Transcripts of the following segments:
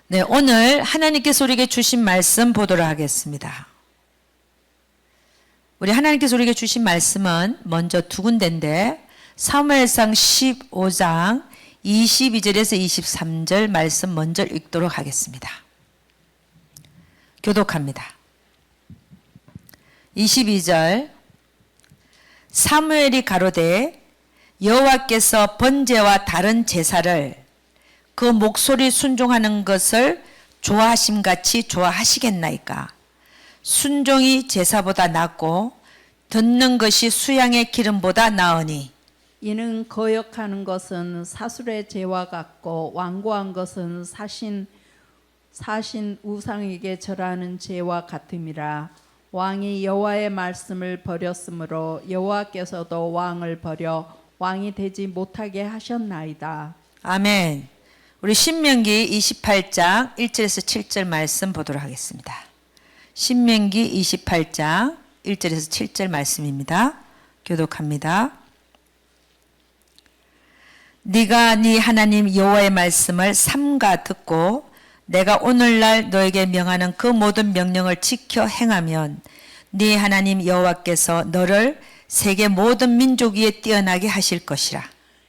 네, 오늘 하나님께서 우리에게 주신 말씀 보도록 하겠습니다. 우리 하나님께서 우리에게 주신 말씀은 먼저 두 군데인데 사무엘상 15장 22절에서 23절 말씀 먼저 읽도록 하겠습니다. 교독합니다. 22절 사무엘이 가로되 여호와께서 번제와 다른 제사를 그 목소리 순종하는 것을 좋아하심같이 좋아하시겠나이까. 순종이 제사보다 낫고 듣는 것이 수양의 기름보다 나으니 이는 거역하는 것은 사술의 죄와 같고 완고한 것은 사신 우상에게 절하는 죄와 같음이라. 왕이 여호와의 말씀을 버렸으므로 여호와께서도 왕을 버려 왕이 되지 못하게 하셨나이다. 아멘. 우리 신명기 28장 1절에서 7절 말씀 보도록 하겠습니다. 신명기 28장 1절에서 7절 말씀입니다. 교독합니다. 네가 네 하나님 여호와의 말씀을 삼가 듣고 내가 오늘날 너에게 명하는 그 모든 명령을 지켜 행하면 네 하나님 여호와께서 너를 세계 모든 민족 위에 뛰어나게 하실 것이라.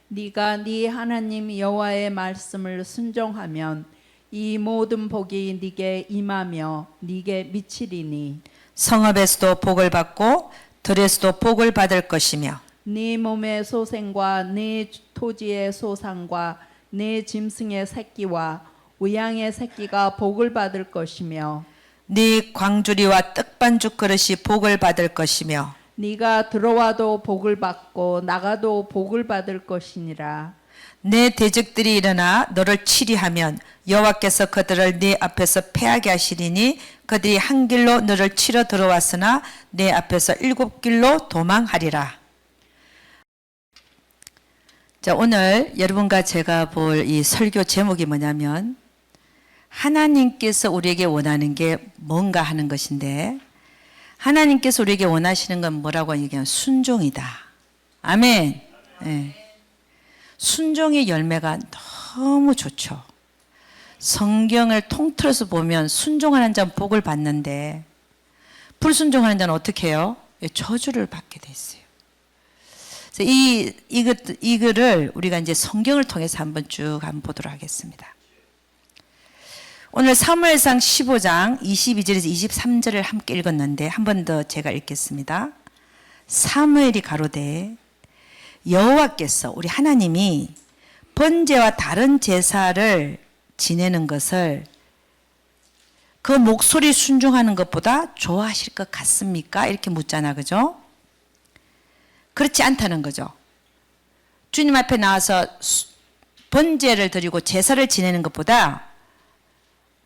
네가 네 하나님 여호와의 말씀을 순종하면 이 모든 복이 네게 임하며 네게 미치리니 성읍에서도 복을 받고 들에서도 복을 받을 것이며 네 몸의 소생과 네 토지의 소산과 네 짐승의 새끼와 우양의 새끼가 복을 받을 것이며 네 광주리와 떡반죽 그릇이 복을 받을 것이며 네가 들어와도 복을 받고 나가도 복을 받을 것이니라. 내 대적들이 일어나 너를 치리하면 여호와께서 그들을 네 앞에서 패하게 하시리니 그들이 한 길로 너를 치러 들어왔으나 네 앞에서 7길로 도망하리라. 자, 오늘 여러분과 제가 볼 이 설교 제목이 뭐냐면 하나님께서 우리에게 원하는 게 뭔가 하는 것인데 하나님께서 우리에게 원하시는 건 뭐라고 얘기하면 순종이다. 아멘. 네. 순종의 열매가 너무 좋죠. 성경을 통틀어서 보면 순종하는 자는 복을 받는데 불순종하는 자는 어떻게 해요? 저주를 받게 돼 있어요. 그래서 이거를 우리가 이제 성경을 통해서 한번 쭉 한번 보도록 하겠습니다. 오늘 사무엘상 15장 22절에서 23절을 함께 읽었는데 한 번 더 제가 읽겠습니다. 사무엘이 가로되 여호와께서 우리 하나님이 번제와 다른 제사를 지내는 것을 그 목소리 순종하는 것보다 좋아하실 것 같습니까? 이렇게 묻잖아, 그죠? 그렇지 않다는 거죠. 주님 앞에 나와서 번제를 드리고 제사를 지내는 것보다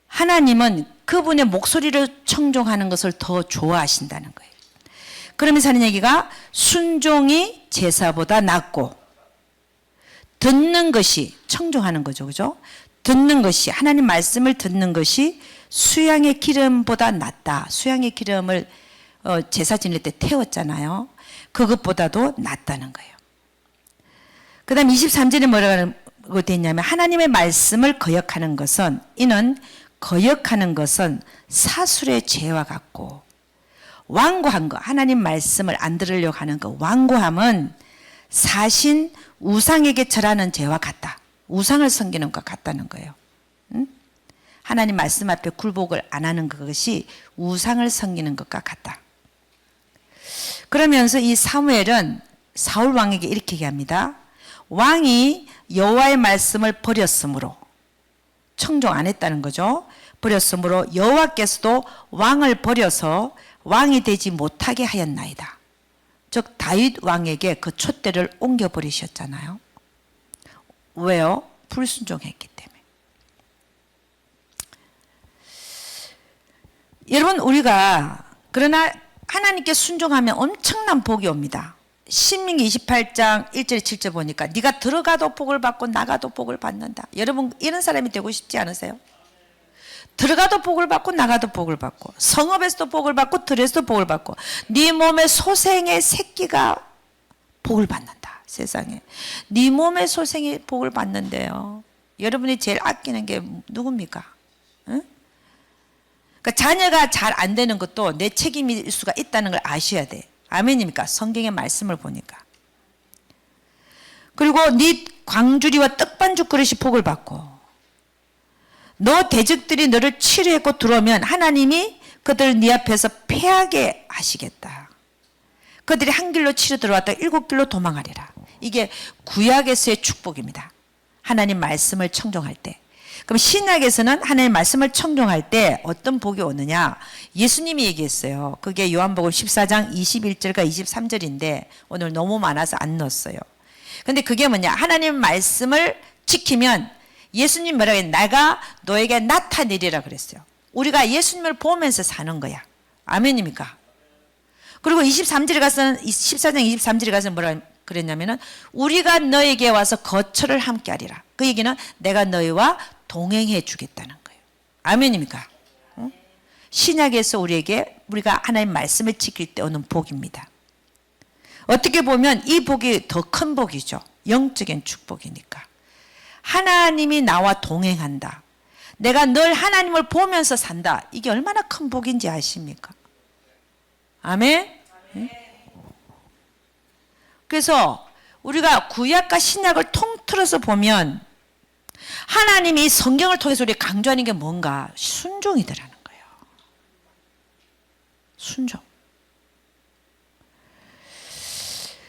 하나님은 그분의 목소리를 청종하는 것을 더 좋아하신다는 거예요. 그러면서 하는 얘기가 순종이 제사보다 낫고 듣는 것이 청종하는 거죠. 그죠? 듣는 것이 하나님 말씀을 듣는 것이 수양의 기름보다 낫다. 수양의 기름을 제사 지낼 때 태웠잖아요. 그것보다도 낫다는 거예요. 그 다음 23절에 뭐라고 되어 있냐면 하나님의 말씀을 거역하는 것은 이는 거역하는 것은 사술의 죄와 같고 완고한 거 하나님 말씀을 안 들으려고 하는 거 완고함은 사신 우상에게 절하는 죄와 같다. 우상을 섬기는 것 같다는 거예요. 응? 하나님 말씀 앞에 굴복을 안 하는 것이 우상을 섬기는 것과 같다. 그러면서 이 사무엘은 사울 왕에게 이렇게 얘기합니다. 왕이 여호와의 말씀을 버렸으므로 청종 안 했다는 거죠. 버렸으므로 여호와께서도 왕을 버려서 왕이 되지 못하게 하였나이다. 즉 다윗 왕에게 그 촛대를 옮겨버리셨잖아요. 왜요? 불순종했기 때문에. 여러분 우리가 그러나 하나님께 순종하면 엄청난 복이 옵니다. 신명기 28장 1절 7절 보니까 네가 들어가도 복을 받고 나가도 복을 받는다. 여러분 이런 사람이 되고 싶지 않으세요? 들어가도 복을 받고 나가도 복을 받고 성읍에서도 복을 받고 들에서도 복을 받고 네 몸의 소생의 새끼가 복을 받는다. 세상에 네 몸의 소생이 복을 받는데요. 여러분이 제일 아끼는 게 누굽니까? 그러니까 자녀가 잘 안 되는 것도 내 책임일 수가 있다는 걸 아셔야 돼. 아멘입니까? 성경의 말씀을 보니까. 그리고 네 광주리와 떡반죽 그릇이 복을 받고 너 대적들이 너를 치료했고 들어오면 하나님이 그들을 네 앞에서 패하게 하시겠다. 그들이 한 길로 치러 들어왔다가 7길로 도망하리라. 이게 구약에서의 축복입니다. 하나님 말씀을 청종할 때. 그럼 신약에서는 하나님 말씀을 청종할 때 어떤 복이 오느냐? 예수님이 얘기했어요. 그게 요한복음 14장 21절과 23절인데 오늘 너무 많아서 안 넣었어요. 근데 그게 뭐냐? 하나님 말씀을 지키면 예수님 뭐라고 했냐? 내가 너에게 나타내리라 그랬어요. 우리가 예수님을 보면서 사는 거야. 아멘입니까? 그리고 23절에 가서는 14장 23절에 가서 뭐라 그랬냐면은 우리가 너에게 와서 거처를 함께 하리라. 그 얘기는 내가 너희와 동행해 주겠다는 거예요. 아멘입니까? 응? 신약에서 우리가 하나님 말씀을 지킬 때 오는 복입니다. 어떻게 보면 이 복이 더 큰 복이죠. 영적인 축복이니까. 하나님이 나와 동행한다. 내가 늘 하나님을 보면서 산다. 이게 얼마나 큰 복인지 아십니까? 아멘? 응? 그래서 우리가 구약과 신약을 통틀어서 보면 하나님이 성경을 통해서 우리가 강조하는 게 뭔가? 순종이더라는 거예요. 순종.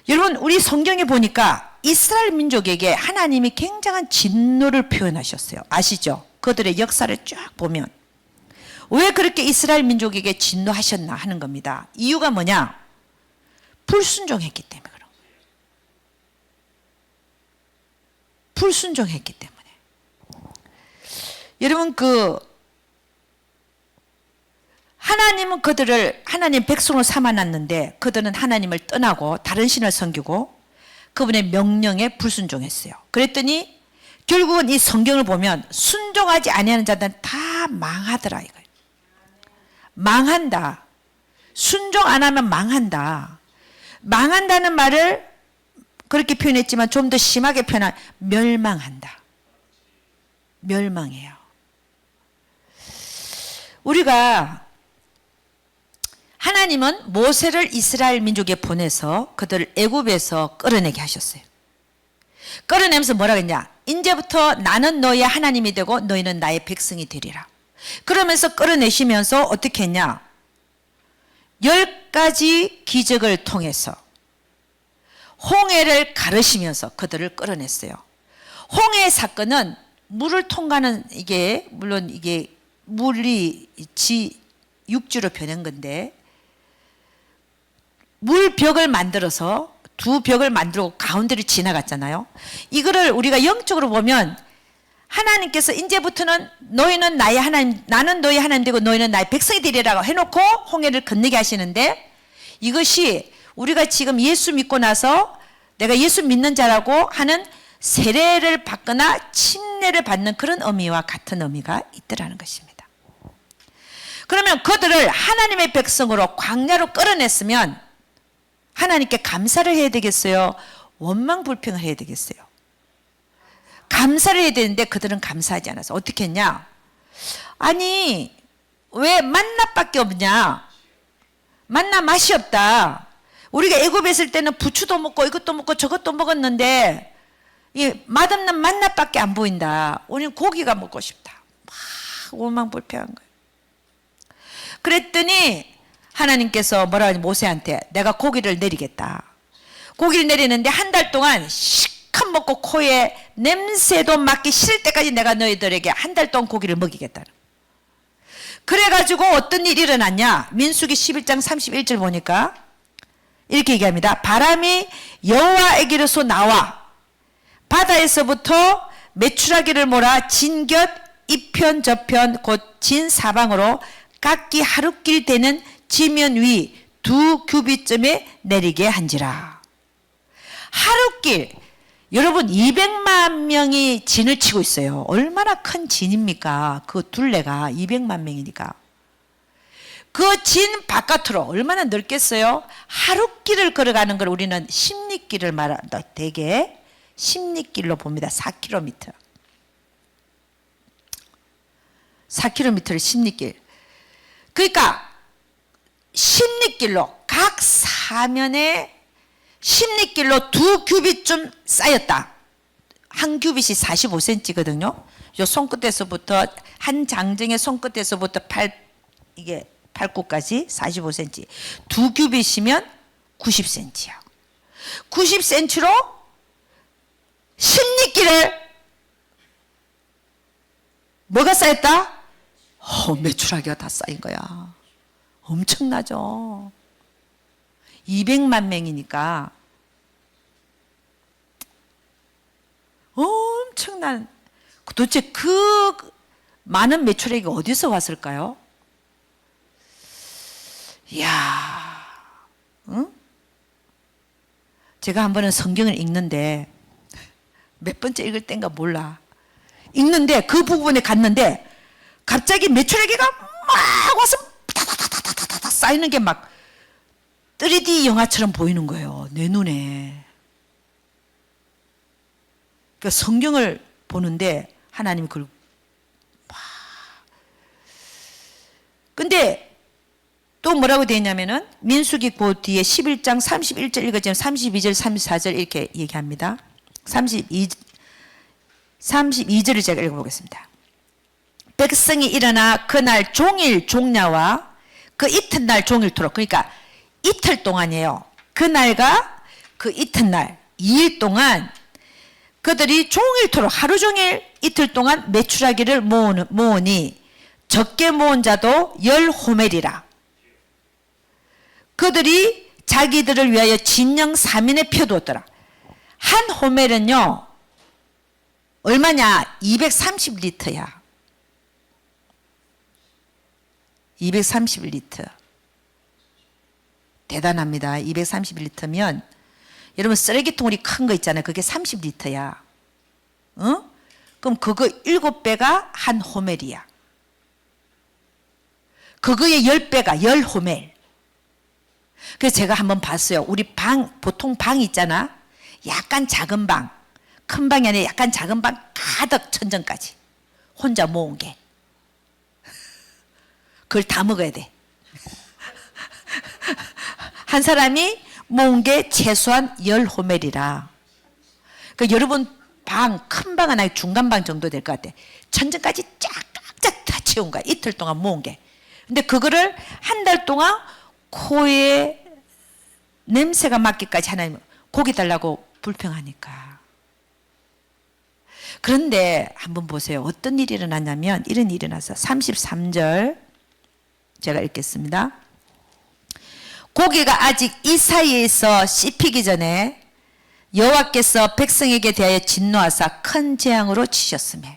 여러분 우리 성경에 보니까 이스라엘 민족에게 하나님이 굉장한 진노를 표현하셨어요. 아시죠? 그들의 역사를 쫙 보면 왜 그렇게 이스라엘 민족에게 진노하셨나 하는 겁니다. 이유가 뭐냐? 불순종했기 때문에 그런 거예요. 불순종했기 때문에. 여러분 하나님은 그들을 하나님 백성으로 삼아놨는데 그들은 하나님을 떠나고 다른 신을 섬기고 그분의 명령에 불순종했어요. 그랬더니 결국은 이 성경을 보면 순종하지 아니하는 자들은 다 망하더라 이거예요. 망한다. 순종 안 하면 망한다. 망한다는 말을 그렇게 표현했지만 좀 더 심하게 표현한 멸망한다. 멸망해요. 우리가 하나님은 모세를 이스라엘 민족에 보내서 그들을 애굽에서 끌어내게 하셨어요. 끌어내면서 뭐라고 했냐? 이제부터 나는 너의 하나님이 되고 너희는 나의 백성이 되리라. 그러면서 끌어내시면서 어떻게 했냐? 10가지 기적을 통해서 홍해를 가르시면서 그들을 끌어냈어요. 홍해 사건은 물을 통과하는 이게 물론 이게 물이 육지로 변한 건데 물벽을 만들어서 두 벽을 만들고 가운데를 지나갔잖아요. 이거를 우리가 영적으로 보면 하나님께서 이제부터는 너희는 나의 하나님, 나는 너희 하나님 되고 너희는 나의 백성이 되리라고 해놓고 홍해를 건너게 하시는데 이것이 우리가 지금 예수 믿고 나서 내가 예수 믿는 자라고 하는 세례를 받거나 침례를 받는 그런 의미와 같은 의미가 있더라는 것입니다. 그러면 그들을 하나님의 백성으로 광야로 끌어냈으면 하나님께 감사를 해야 되겠어요? 원망불평을 해야 되겠어요? 감사를 해야 되는데 그들은 감사하지 않아서 어떻게 했냐? 아니 왜 만나밖에 없냐? 만나 맛이 없다. 우리가 애굽에 있을 때는 부추도 먹고 이것도 먹고 저것도 먹었는데 이 맛없는 만나밖에 안 보인다. 우리는 고기가 먹고 싶다. 막 원망불평한 거예요. 그랬더니 하나님께서 뭐라 하지? 모세한테 내가 고기를 내리겠다. 고기를 내리는데 한 달 동안 실컷 먹고 코에 냄새도 맡기 싫을 때까지 내가 너희들에게 한 달 동안 고기를 먹이겠다. 그래가지고 어떤 일이 일어났냐? 민수기 11장 31절 보니까 이렇게 얘기합니다. 바람이 여호와에게로서 나와 바다에서부터 메추라기를 몰아 진곁 이편 저편 곧 진사방으로 각기 하루길 되는 지면 위 2규빗쯤에 내리게 한지라. 하루길. 여러분 200만 명이 진을 치고 있어요. 얼마나 큰 진입니까? 그 둘레가 200만 명이니까. 그 진 바깥으로 얼마나 넓겠어요? 하루길을 걸어가는 걸 우리는 십리길을 말한다. 대개 십리길로 봅니다. 4km. 4km를 십리길. 그러니까 십리길로 각 사면에 십리길로 2규빗쯤 쌓였다. 한 규빗이 45cm거든요. 요 손끝에서부터 한 장정의 손끝에서부터 이게 팔굽까지 45cm. 2규빗이면 90cm야. 90cm로 십리길을 뭐가 쌓였다? 메추라기가 다 쌓인 거야. 엄청나죠. 200만 명이니까 엄청난, 도대체 그 많은 메추라기가 어디서 왔을까요? 이야, 응? 제가 한 번은 성경을 읽는데 몇 번째 읽을 땐가 몰라. 읽는데 그 부분에 갔는데 갑자기 메추라기가 막 와서 다다다다다다 쌓이는 게 막 3D 영화처럼 보이는 거예요. 내 눈에. 그러니까 성경을 보는데 하나님이 그걸 막. 근데 또 뭐라고 되어 있냐면은 민수기 그 뒤에 11장 31절 읽어지면 32절 34절 이렇게 얘기합니다. 32절을 제가 읽어보겠습니다. 백성이 일어나 그날 종일 종야와 그 이튿날 종일토록, 그러니까 이틀 동안이에요. 그날과 그 이튿날 2일 동안 그들이 종일토록 하루 종일 이틀 동안 메추라기를 모으니 적게 모은 자도 10호멜이라. 그들이 자기들을 위하여 진영 3인에 펴두었더라. 한 호멜은요 얼마냐? 230리터야. 230리터. 대단합니다. 230리터면 여러분 쓰레기통 우리 큰 거 있잖아요. 그게 30리터야. 어? 그럼 그거 7배가 한 호멜이야. 그거의 10배가 10호멜. 그래서 제가 한번 봤어요. 우리 보통 방 있잖아. 약간 작은 방. 큰 방이 아니라 약간 작은 방 가득 천정까지. 혼자 모은 게. 그걸 다 먹어야 돼. 한 사람이 모은 게 최소한 10호멜이라. 그러니까 여러분 큰 방은 아니고 중간 방 정도 될 것 같아. 천정까지 쫙쫙 다 채운 거야. 이틀 동안 모은 게. 근데 그거를 한 달 동안 코에 냄새가 맡기까지 하나님 고기 달라고 불평하니까. 그런데 한번 보세요. 어떤 일이 일어났냐면 이런 일이 일어나서 33절 제가 읽겠습니다. 고기가 아직 이 사이에서 씹히기 전에 여호와께서 백성에게 대하여 진노하사 큰 재앙으로 치셨으며,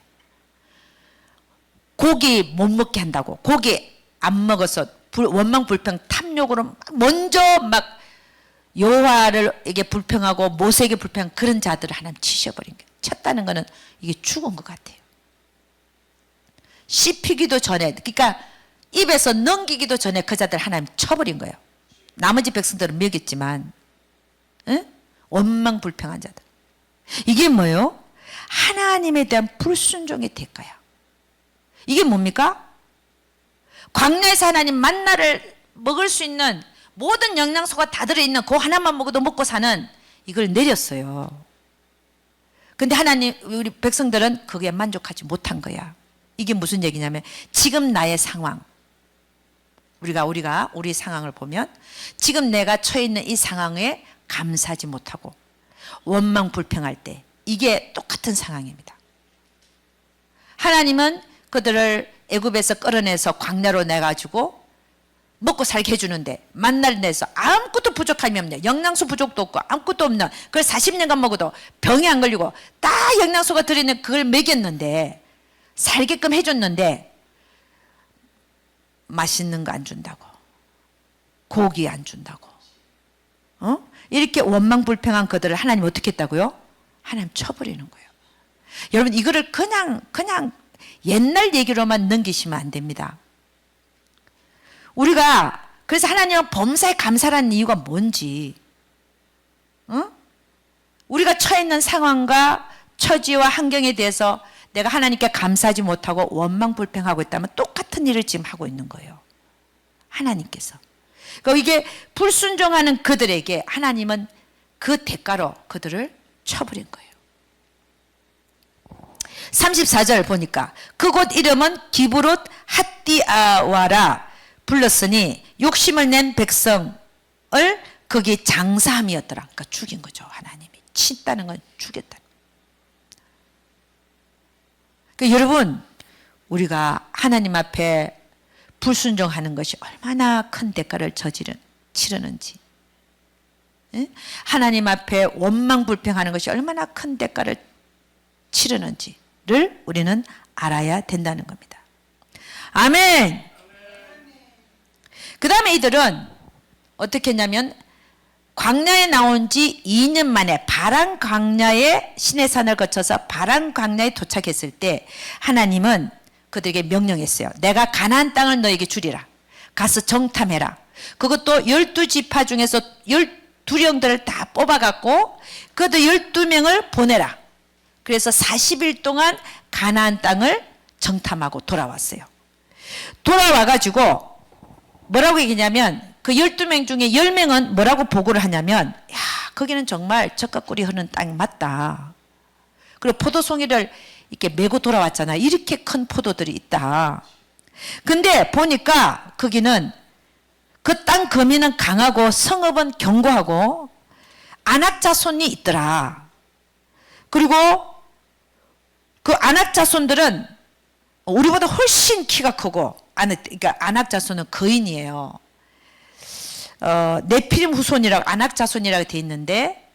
고기 못 먹게 한다고, 고기 안 먹어서 원망 불평 탐욕으로 먼저 막 여호와에게 불평하고 모세에게 불평한 그런 자들을 하나님 치셔버린 거예요. 쳤다는 거는 이게 죽은 것 같아요. 씹히기도 전에, 그러니까 입에서 넘기기도 전에 그 자들 하나님 쳐버린 거예요. 나머지 백성들은 먹였지만, 응? 원망 불평한 자들. 이게 뭐예요? 하나님에 대한 불순종의 대가야. 이게 뭡니까? 광야에서 하나님 만나를 먹을 수 있는 모든 영양소가 다 들어있는 그 하나만 먹어도 먹고 사는 이걸 내렸어요. 근데 하나님, 우리 백성들은 그게 만족하지 못한 거야. 이게 무슨 얘기냐면 지금 나의 상황, 우리가 우리 상황을 보면 지금 내가 처해 있는 이 상황에 감사하지 못하고 원망 불평할 때 이게 똑같은 상황입니다. 하나님은 그들을 애굽에서 끌어내서 광야로 내가지고 먹고 살게 해주는데 만나를 내서 아무것도 부족함이 없네. 영양소 부족도 없고 아무것도 없는 그걸 40년간 먹어도 병이 안 걸리고 다 영양소가 들어있는 그걸 먹였는데, 살게끔 해줬는데 맛있는 거 안 준다고, 고기 안 준다고, 이렇게 원망 불평한 그들을 하나님 어떻게 했다고요? 하나님 쳐버리는 거예요. 여러분 이거를 그냥 옛날 얘기로만 넘기시면 안 됩니다. 우리가 그래서 하나님은 범사에 감사라는 이유가 뭔지, 우리가 처해 있는 상황과 처지와 환경에 대해서 내가 하나님께 감사하지 못하고 원망 불평하고 있다면 똑같은 일을 지금 하고 있는 거예요. 하나님께서. 그러니까 이게 불순종하는 그들에게 하나님은 그 대가로 그들을 쳐버린 거예요. 34절 보니까 그곳 이름은 기브롯 핫디아와라 불렀으니 욕심을 낸 백성을 거기 장사함이었더라. 그러니까 죽인 거죠. 하나님이 친다는 건 죽였다. 그러니까 여러분, 우리가 하나님 앞에 불순종하는 것이 얼마나 큰 대가를 치르는지, 하나님 앞에 원망불평하는 것이 얼마나 큰 대가를 치르는지를 우리는 알아야 된다는 겁니다. 아멘. 그 다음에 이들은 어떻게 했냐면 광야에 나온 지 2년 만에 바란 광야에 시내산을 거쳐서 바란 광야에 도착했을 때 하나님은 그들에게 명령했어요. 내가 가나안 땅을 너에게 주리라. 가서 정탐해라. 그것도 12지파 중에서 12형들을 다 뽑아갖고 그들 12명을 보내라. 그래서 40일 동안 가나안 땅을 정탐하고 돌아왔어요. 돌아와가지고 뭐라고 얘기냐면 그 12명 중에 10명은 뭐라고 보고를 하냐면, 야, 거기는 정말 젖과 꿀이 흐르는 땅이 맞다. 그리고 포도송이를 이렇게 메고 돌아왔잖아. 이렇게 큰 포도들이 있다. 근데 보니까 거기는 그 땅 거민은 강하고 성읍은 견고하고 안악자손이 있더라. 그리고 그 안악자손들은 우리보다 훨씬 키가 크고, 그러니까 안악자손은 거인이에요. 네피림 후손이라고 안악자손이라고 돼 있는데,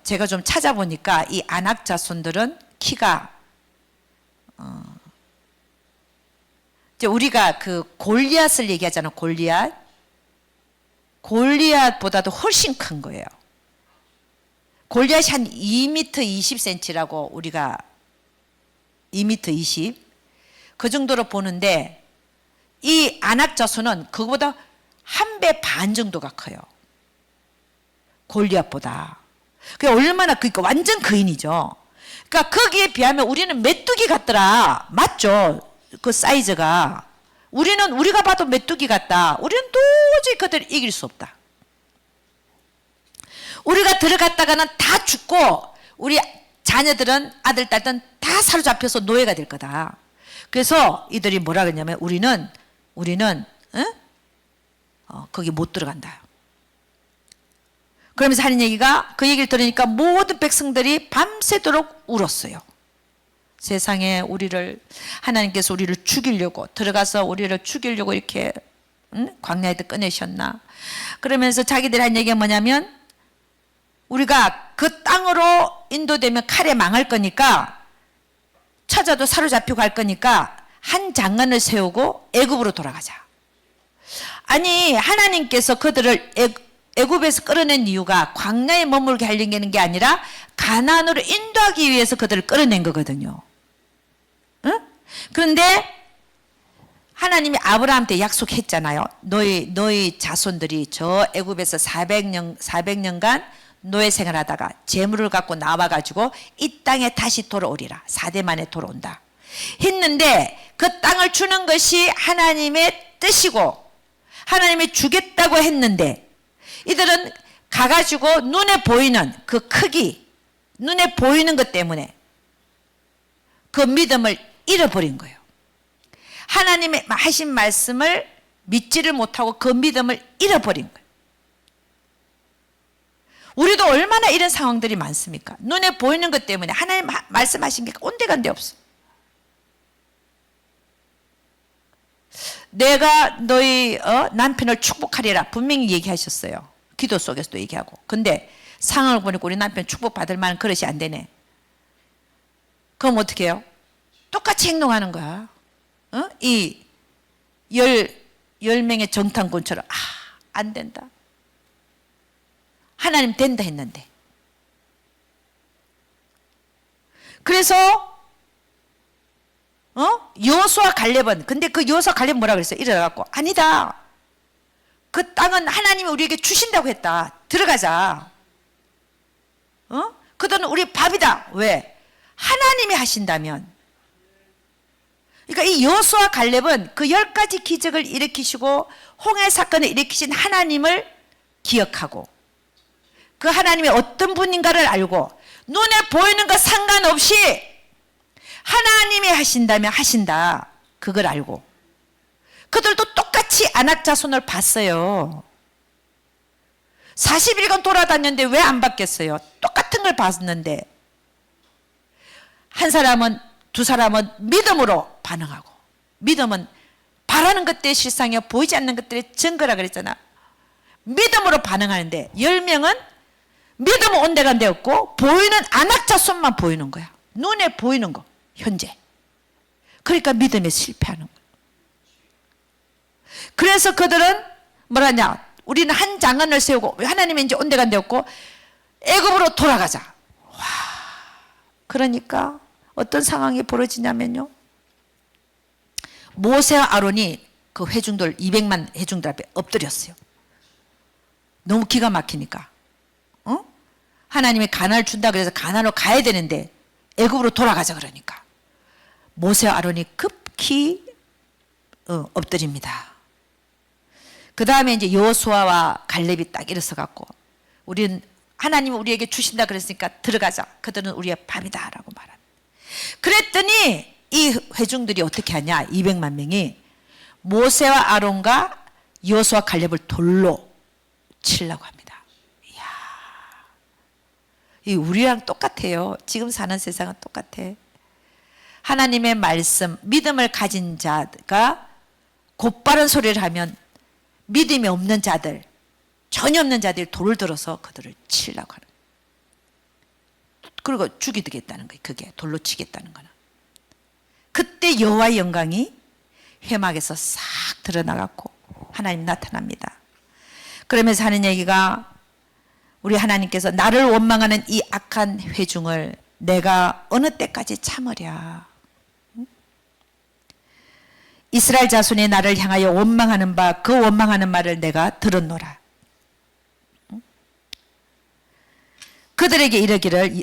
제가 좀 찾아보니까 이 안악자손들은 키가 이제 우리가 그 골리앗을 얘기하잖아요. 골리앗보다도 훨씬 큰 거예요. 골리앗이 한 2m 20cm라고 우리가 2m 20 그 정도로 보는데 이 안악자손은 그거보다 1배 반 정도가 커요. 골리앗보다. 그게 얼마나 그러니까 완전 거인이죠. 그러니까 거기에 비하면 우리는 메뚜기 같더라. 맞죠? 그 사이즈가. 우리가 봐도 메뚜기 같다. 우리는 도저히 그들을 이길 수 없다. 우리가 들어갔다가는 다 죽고 우리 자녀들은 아들, 딸들은 다 사로잡혀서 노예가 될 거다. 그래서 이들이 뭐라 그러냐면 우리는 거기 못 들어간다. 그러면서 하는 얘기가 그 얘기를 들으니까 모든 백성들이 밤새도록 울었어요. 세상에 하나님께서 우리를 죽이려고 들어가서 우리를 죽이려고 이렇게 광야에도 꺼내셨나. 그러면서 자기들이 한 얘기가 뭐냐면 우리가 그 땅으로 인도되면 칼에 망할 거니까 찾아도 사로잡히고 갈 거니까 한 장관을 세우고 애굽으로 돌아가자. 아니 하나님께서 그들을 애굽에서 끌어낸 이유가 광야에 머물게 하려는 게 아니라 가나안으로 인도하기 위해서 그들을 끌어낸 거거든요. 응? 그런데 하나님이 아브라함한테 약속했잖아요. 너희 자손들이 저 애굽에서 400년간 노예 생활하다가 재물을 갖고 나와가지고 이 땅에 다시 돌아오리라. 4대 만에 돌아온다. 했는데 그 땅을 주는 것이 하나님의 뜻이고 하나님이 주겠다고 했는데 이들은 가가지고 눈에 보이는 그 크기, 눈에 보이는 것 때문에 그 믿음을 잃어버린 거예요. 하나님의 하신 말씀을 믿지를 못하고 그 믿음을 잃어버린 거예요. 우리도 얼마나 이런 상황들이 많습니까? 눈에 보이는 것 때문에 하나님 말씀하신 게 온데간데 없어. 내가 너희 남편을 축복하리라 분명히 얘기하셨어요. 기도 속에서도 얘기하고. 근데 상황을 보니까 우리 남편 축복받을 만한 그릇이 안 되네. 그럼 어떻게 해요? 똑같이 행동하는 거야. 이 10명의 정탐꾼처럼 안 된다. 하나님 된다 했는데. 그래서 여호수아 갈렙은 근데 그 여호수아 갈렙 뭐라 그랬어요? 이래갖고 아니다. 그 땅은 하나님이 우리에게 주신다고 했다. 들어가자. 그들은 우리 밥이다. 왜? 하나님이 하신다면. 그러니까 이 여호수아 갈렙은 그 10가지 기적을 일으키시고 홍해 사건을 일으키신 하나님을 기억하고 그 하나님이 어떤 분인가를 알고 눈에 보이는 것 상관없이 하나님이 하신다면 하신다. 그걸 알고 그들도 똑같이 안악자손을 봤어요. 40일간 돌아다녔는데 왜 안 봤겠어요? 똑같은 걸 봤는데 한 사람은 두 사람은 믿음으로 반응하고 믿음은 바라는 것들의 실상이요 보이지 않는 것들의 증거라 그랬잖아. 믿음으로 반응하는데 10명은 믿음 온데간데 없고 보이는 안악자손만 보이는 거야. 눈에 보이는 거 현재. 그러니까 믿음에 실패하는 거야. 그래서 그들은 뭐라냐, 우리는 한 장언을 세우고 하나님이 이제 온데간데 없고 애굽으로 돌아가자. 와, 그러니까 어떤 상황이 벌어지냐면요, 모세와 아론이 그 회중들 200만 회중들 앞에 엎드렸어요. 너무 기가 막히니까 하나님이 가나안을 준다 그래서 가나안으로 가야 되는데 애굽으로 돌아가자 그러니까 모세와 아론이 급히 엎드립니다. 그 다음에 이제 여호수아와 갈렙이 딱 일어서 갖고 우리는 하나님이 우리에게 주신다 그랬으니까 들어가자. 그들은 우리의 밥이다라고 말합니다. 그랬더니 이 회중들이 어떻게 하냐? 200만 명이 모세와 아론과 여호수아 갈렙을 돌로 치려고 합니다. 이야, 이 우리랑 똑같아요. 지금 사는 세상은 똑같아. 하나님의 말씀, 믿음을 가진 자가 곧바른 소리를 하면 믿음이 없는 자들, 전혀 없는 자들이 돌을 들어서 그들을 치려고 하는 거예요. 그리고 죽이겠다는 거예요. 그게 돌로 치겠다는 거는. 그때 여호와의 영광이 회막에서 싹 드러나갖고 하나님 나타납니다. 그러면서 하는 얘기가, 우리 하나님께서 나를 원망하는 이 악한 회중을 내가 어느 때까지 참으랴. 이스라엘 자손이 나를 향하여 원망하는 바 그 원망하는 말을 내가 들었노라. 그들에게 이르기를,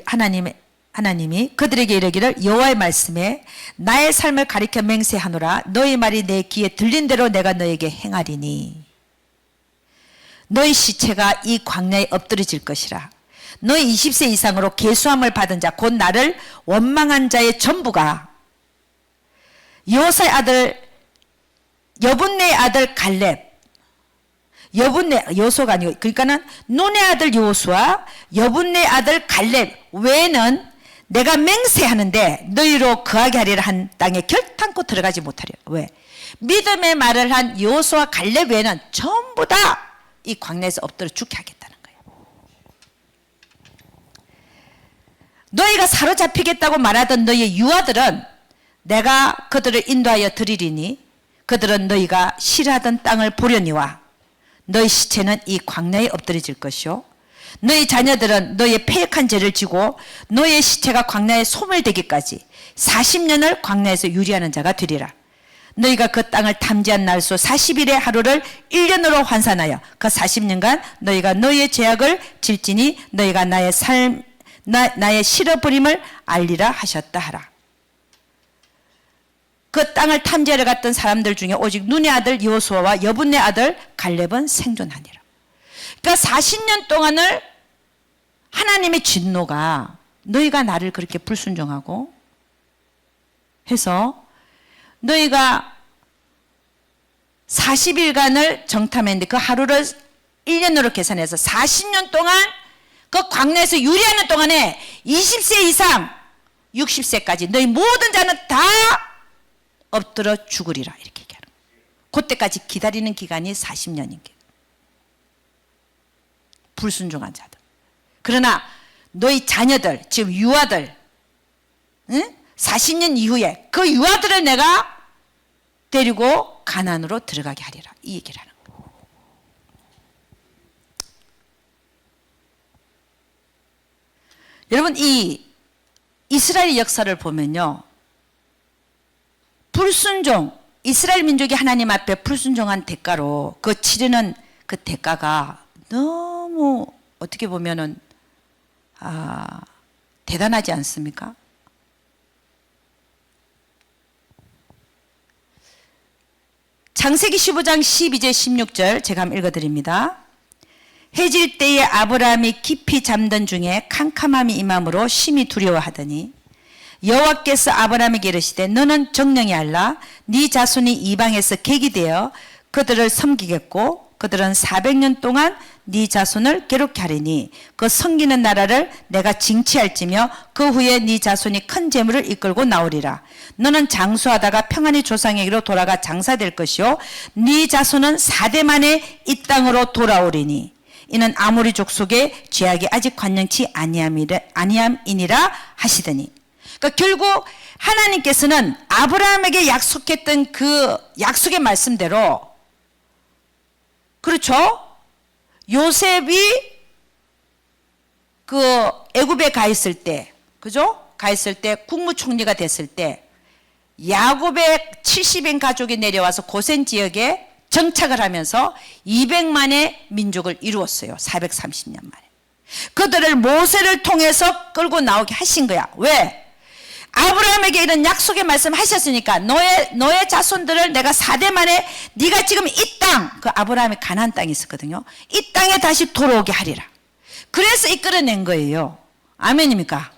하나님이 그들에게 이르기를 여호와의 말씀에 나의 삶을 가리켜 맹세하노라. 너희 말이 내 귀에 들린 대로 내가 너에게 행하리니 너희 시체가 이 광야에 엎드러질 것이라. 너희 20세 이상으로 계수함을 받은 자 곧 나를 원망한 자의 전부가 여호사의 아들 여분네의 아들 갈렙, 여호수아가 아니고, 그러니까는 눈의 아들 여호수아, 여분네의 아들 갈렙 외에는 내가 맹세하는데 너희로 거하게 하리라 한 땅에 결탄코 들어가지 못하리라. 왜? 믿음의 말을 한 여호수아 갈렙 외에는 전부 다 이 광야에서 엎드려 죽게 하겠다는 거예요. 너희가 사로잡히겠다고 말하던 너희의 유아들은 내가 그들을 인도하여 드리리니 그들은 너희가 싫어하던 땅을 보려니와 너희 시체는 이 광야에 엎드려질 것이요 너희 자녀들은 너희의 패역한 죄를 지고 너희의 시체가 광야에 소멸되기까지 40년을 광야에서 유리하는 자가 되리라. 너희가 그 땅을 탐지한 날수 40일의 하루를 1년으로 환산하여 그 40년간 너희가 너희의 죄악을 질지니 너희가 나의 싫어버림을 알리라 하셨다 하라. 그 땅을 탐지하러 갔던 사람들 중에 오직 눈의 아들 여호수아와 여분네 아들 갈렙은 생존하니라. 그러니까 40년 동안을 하나님의 진노가 너희가 나를 그렇게 불순종하고 해서 너희가 40일간을 정탐했는데 그 하루를 1년으로 계산해서 40년 동안 그 광야에서 유리하는 동안에 20세 이상 60세까지 너희 모든 자는 다 엎드려 죽으리라 이렇게 얘기하는 거예요. 그때까지 기다리는 기간이 40년인 게 불순종한 자들. 그러나 너희 자녀들, 지금 유아들, 응? 40년 이후에 그 유아들을 내가 데리고 가나안으로 들어가게 하리라 이 얘기를 하는 거예요. 여러분, 이 이스라엘 역사를 보면요, 불순종, 이스라엘 민족이 하나님 앞에 불순종한 대가로 그 치르는 그 대가가 너무 어떻게 보면은 대단하지 않습니까? 창세기 15장 12절 16절 제가 한번 읽어드립니다. 해질 때에 아브라함이 깊이 잠든 중에 캄캄함이 임함으로 심히 두려워하더니 여호와께서 아브라함에게 이르시되 너는 정령이 알라 네 자손이 이방에서 객이 되어 그들을 섬기겠고 그들은 400년 동안 네 자손을 괴롭게 하리니 그 섬기는 나라를 내가 징치할지며 그 후에 네 자손이 큰 재물을 이끌고 나오리라. 너는 장수하다가 평안히 조상에게로 돌아가 장사될 것이요 네 자손은 4대 만에 이 땅으로 돌아오리니 이는 아모리 족속의 죄악이 아직 관영치 아니함이니라 하시더니, 그러니까 결국 하나님께서는 아브라함에게 약속했던 그 약속의 말씀대로, 그렇죠? 요셉이 그 애굽에 가 있을 때, 그죠? 가 있을 때 국무총리가 됐을 때 야곱의 70인 가족이 내려와서 고센 지역에 정착을 하면서 200만의 민족을 이루었어요. 430년 만에. 그들을 모세를 통해서 끌고 나오게 하신 거야. 왜? 아브라함에게 이런 약속의 말씀 하셨으니까 너의 자손들을 내가 4대 만에 네가 지금 이 땅, 그 아브라함의 가나안 땅이 있었거든요. 이 땅에 다시 돌아오게 하리라. 그래서 이끌어낸 거예요. 아멘입니까?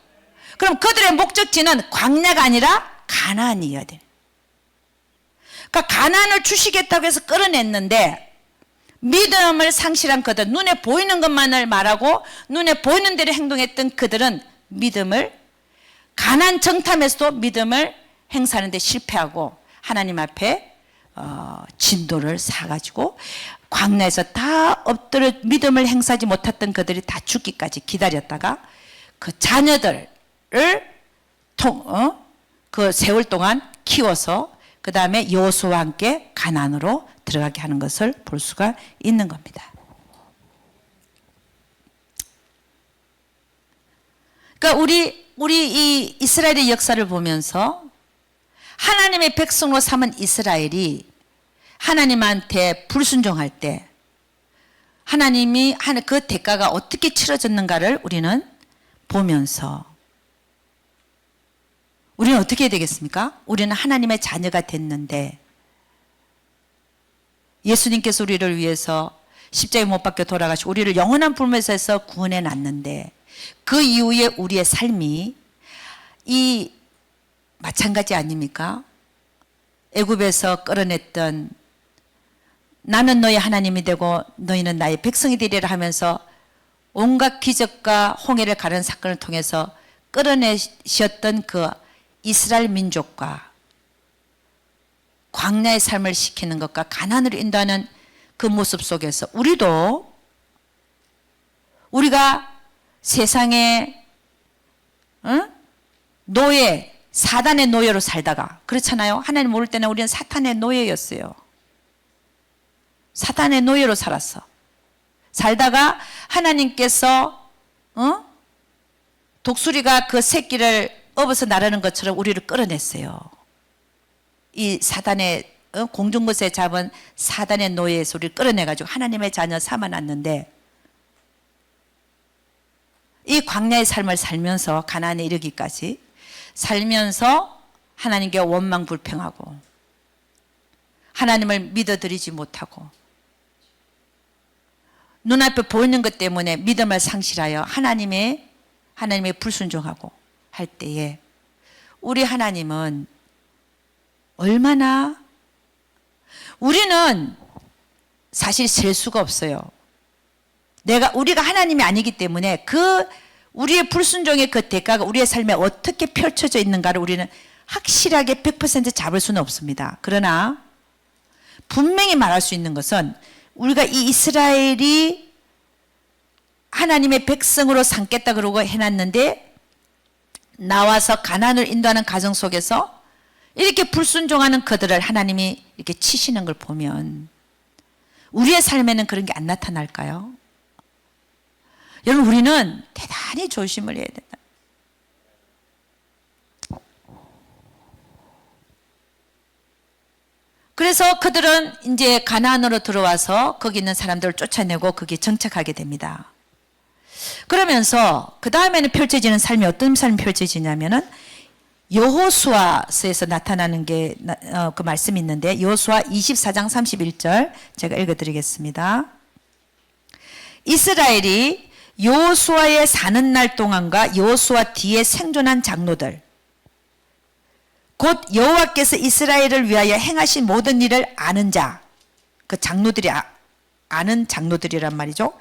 그럼 그들의 목적지는 광야가 아니라 가나안이어야 돼. 그러니까 가나안을 주시겠다고 해서 끌어냈는데 믿음을 상실한 그들, 눈에 보이는 것만을 말하고 눈에 보이는 대로 행동했던 그들은 믿음을, 가나안 정탐에서도 믿음을 행사하는 데 실패하고 하나님 앞에 진도를 사가지고 광야에서 다 엎드려 믿음을 행사하지 못했던 그들이 다 죽기까지 기다렸다가 그 자녀들을 그 세월 동안 키워서 그 다음에 여호수아와 함께 가나안으로 들어가게 하는 것을 볼 수가 있는 겁니다. 그러니까 우리 이 이스라엘의 역사를 보면서 하나님의 백성으로 삼은 이스라엘이 하나님한테 불순종할 때 하나님이 하는 그 대가가 어떻게 치러졌는가를 우리는 보면서 우리는 어떻게 해야 되겠습니까? 우리는 하나님의 자녀가 됐는데 예수님께서 우리를 위해서 십자가에 못 박혀 돌아가시고 우리를 영원한 불못에서 구원해 놨는데 그 이후에 우리의 삶이 이 마찬가지 아닙니까? 애굽에서 끌어냈던 나는 너의 하나님이 되고 너희는 나의 백성이 되리라 하면서 온갖 기적과 홍해를 가른 사건을 통해서 끌어내셨던 그 이스라엘 민족과 광야의 삶을 시키는 것과 가나안으로 인도하는 그 모습 속에서 우리가 세상에 노예, 사단의 노예로 살다가, 그렇잖아요. 하나님 모를 때는 우리는 사탄의 노예였어요. 사탄의 노예로 살다가 하나님께서 독수리가 그 새끼를 업어서 나르는 것처럼 우리를 끌어냈어요. 이 사단의 공중것에 잡은 사단의 노예에서 우리를 끌어내가지고 하나님의 자녀 삼아놨는데 이 광야의 삶을 살면서 가나안에 이르기까지 살면서 하나님께 원망불평하고 하나님을 믿어드리지 못하고 눈앞에 보이는 것 때문에 믿음을 상실하여 하나님의 불순종하고 할 때에 우리 하나님은 얼마나, 우리는 사실 셀 수가 없어요. 우리가 하나님이 아니기 때문에 우리의 불순종의 그 대가가 우리의 삶에 어떻게 펼쳐져 있는가를 우리는 확실하게 100% 잡을 수는 없습니다. 그러나 분명히 말할 수 있는 것은 우리가 이 이스라엘이 하나님의 백성으로 삼겠다 그러고 해놨는데 나와서 가나안을 인도하는 과정 속에서 이렇게 불순종하는 그들을 하나님이 이렇게 치시는 걸 보면 우리의 삶에는 그런 게 안 나타날까요? 여러분, 우리는 대단히 조심을 해야 된다. 그래서 그들은 이제 가나안으로 들어와서 거기 있는 사람들을 쫓아내고 거기에 정착하게 됩니다. 그러면서 그 다음에는 펼쳐지는 삶이 어떤 삶이 펼쳐지냐면은 여호수아서에서 나타나는 게 그 말씀이 있는데 여호수아 24장 31절 제가 읽어드리겠습니다. 이스라엘이 여호수아의 사는 날 동안과 여호수아 뒤에 생존한 장로들 곧 여호와께서 이스라엘을 위하여 행하신 모든 일을 아는 자, 그 장로들이 아는 장로들이란 말이죠.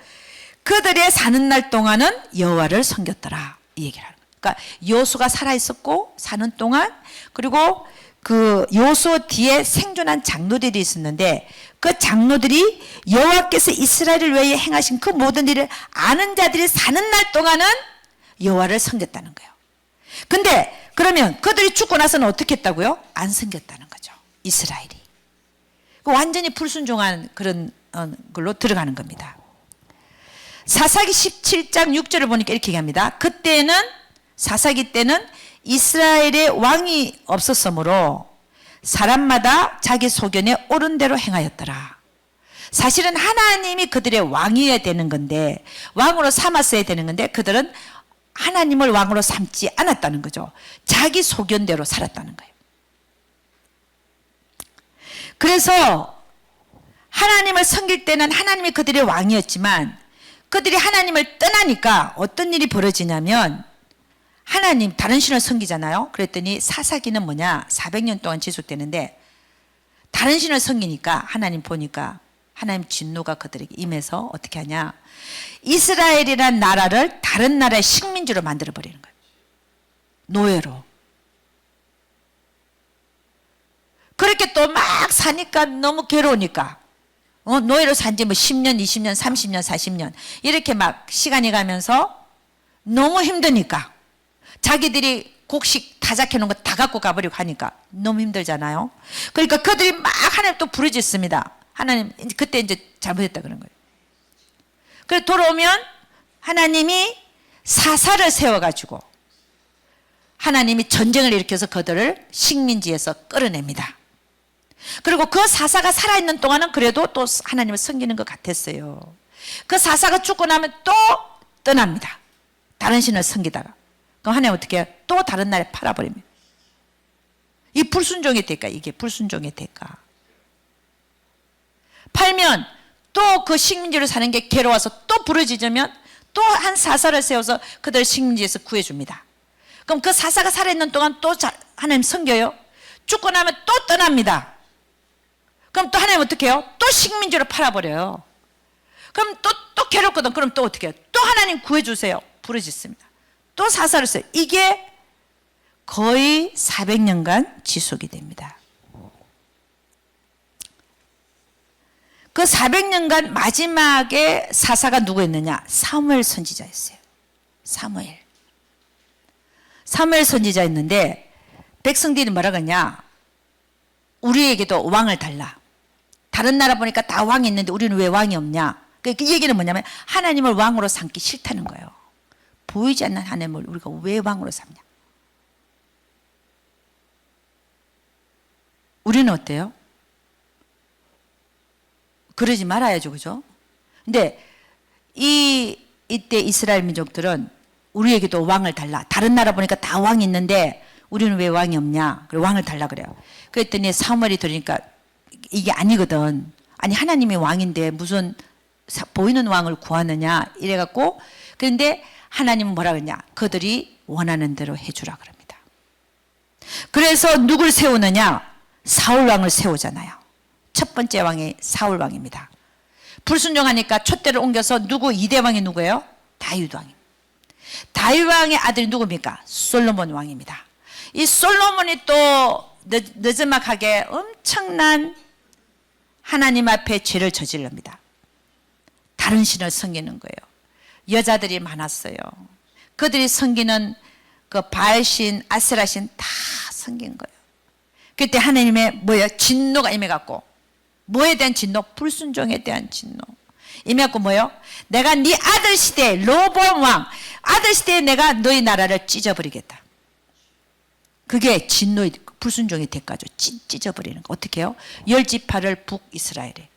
그들의 사는 날 동안은 여호와를 섬겼더라 이 얘기를 하는 거예요. 그러니까 여호수아가 살아 있었고 사는 동안 그리고 그 여호수아 뒤에 생존한 장로들이 있었는데 그 장로들이 여호와께서 이스라엘을 위하여 행하신 그 모든 일을 아는 자들이 사는 날 동안은 여호와를 섬겼다는 거예요. 근데 그러면 그들이 죽고 나서는 어떻게 했다고요? 안 섬겼다는 거죠. 이스라엘이. 완전히 불순종한 그런 걸로 들어가는 겁니다. 사사기 17장 6절을 보니까 이렇게 얘기합니다. 그때는 사사기 때는 이스라엘의 왕이 없었으므로 사람마다 자기 소견에 옳은 대로 행하였더라. 사실은 하나님이 그들의 왕이어야 되는 건데 왕으로 삼았어야 되는 건데 그들은 하나님을 왕으로 삼지 않았다는 거죠. 자기 소견대로 살았다는 거예요. 그래서 하나님을 섬길 때는 하나님이 그들의 왕이었지만 그들이 하나님을 떠나니까 어떤 일이 벌어지냐면 하나님 다른 신을 섬기잖아요. 그랬더니 사사기는 뭐냐 400년 동안 지속되는데 다른 신을 섬기니까 하나님 보니까 하나님 진노가 그들에게 임해서 어떻게 하냐 이스라엘이란 나라를 다른 나라의 식민지로 만들어버리는 거예요. 노예로. 그렇게 또 막 사니까 너무 괴로우니까 노예로 산지 뭐 10년 20년 30년 40년 이렇게 막 시간이 가면서 너무 힘드니까 자기들이 곡식 다 작해놓은 거 다 갖고 가버리고 하니까 너무 힘들잖아요. 그러니까 그들이 막 하나님 또 부르짖습니다. 하나님 그때 이제 잘못했다 그런 거예요. 그래서 돌아오면 하나님이 사사를 세워가지고 하나님이 전쟁을 일으켜서 그들을 식민지에서 끌어냅니다. 그리고 그 사사가 살아있는 동안은 그래도 또 하나님을 섬기는 것 같았어요. 그 사사가 죽고 나면 또 떠납니다. 다른 신을 섬기다가. 그럼 하나님 어떻게 해요? 또 다른 나라에 팔아버립니다. 이 불순종의 대가, 이게 불순종의 대가. 팔면 또 그 식민지로 사는 게 괴로워서 또 부르짖으면 또 한 사사를 세워서 그들 식민지에서 구해줍니다. 그럼 그 사사가 살아있는 동안 또 하나님 섬겨요. 죽고 나면 또 떠납니다. 그럼 또 하나님 어떻게 해요? 또 식민지로 팔아버려요. 그럼 또 괴롭거든. 그럼 또 어떻게 해요? 또 하나님 구해주세요. 부르짖습니다. 또 사사를 써요. 이게 거의 400년간 지속이 됩니다. 그 400년간 마지막에 사사가 누구였느냐? 사무엘 선지자였어요. 사무엘 선지자였는데 백성들이 뭐라고 했냐? 우리에게도 왕을 달라. 다른 나라 보니까 다 왕이 있는데 우리는 왜 왕이 없냐? 그 얘기는 뭐냐면 하나님을 왕으로 삼기 싫다는 거예요. 보이지 않는 하나님을 우리가 왜 왕으로 삼냐? 우리는 어때요? 그러지 말아야죠, 그죠? 근데 이때 이스라엘 민족들은 우리에게도 왕을 달라. 다른 나라 보니까 다 왕이 있는데 우리는 왜 왕이 없냐? 그래 왕을 달라 그래요. 그랬더니 사무엘이 들으니까 이게 아니거든. 아니 하나님이 왕인데 무슨 보이는 왕을 구하느냐 이래갖고 그런데 하나님은 뭐라 그러냐? 그들이 원하는 대로 해주라 그럽니다. 그래서 누굴 세우느냐? 사울 왕을 세우잖아요. 첫 번째 왕이 사울 왕입니다. 불순종하니까 촛대를 옮겨서 누구 2대 왕이 누구예요? 다윗 왕입니다. 다윗 왕의 아들이 누굽니까? 솔로몬 왕입니다. 이 솔로몬이 또 느즈막하게 엄청난 하나님 앞에 죄를 저질릅니다. 다른 신을 섬기는 거예요. 여자들이 많았어요. 그들이 섬기는 그 바알신, 아세라신 다 섬긴 거예요. 그때 하나님의 뭐예요? 진노가 임해갖고 뭐에 대한 진노? 불순종에 대한 진노. 임해갖고 뭐예요? 내가 네 아들 시대에 로보암 왕 아들 시대에 내가 너희 나라를 찢어버리겠다. 그게 진노의 불순종의 대가죠. 찢어버리는 거. 어떻게 해요? 10지파를 북이스라엘에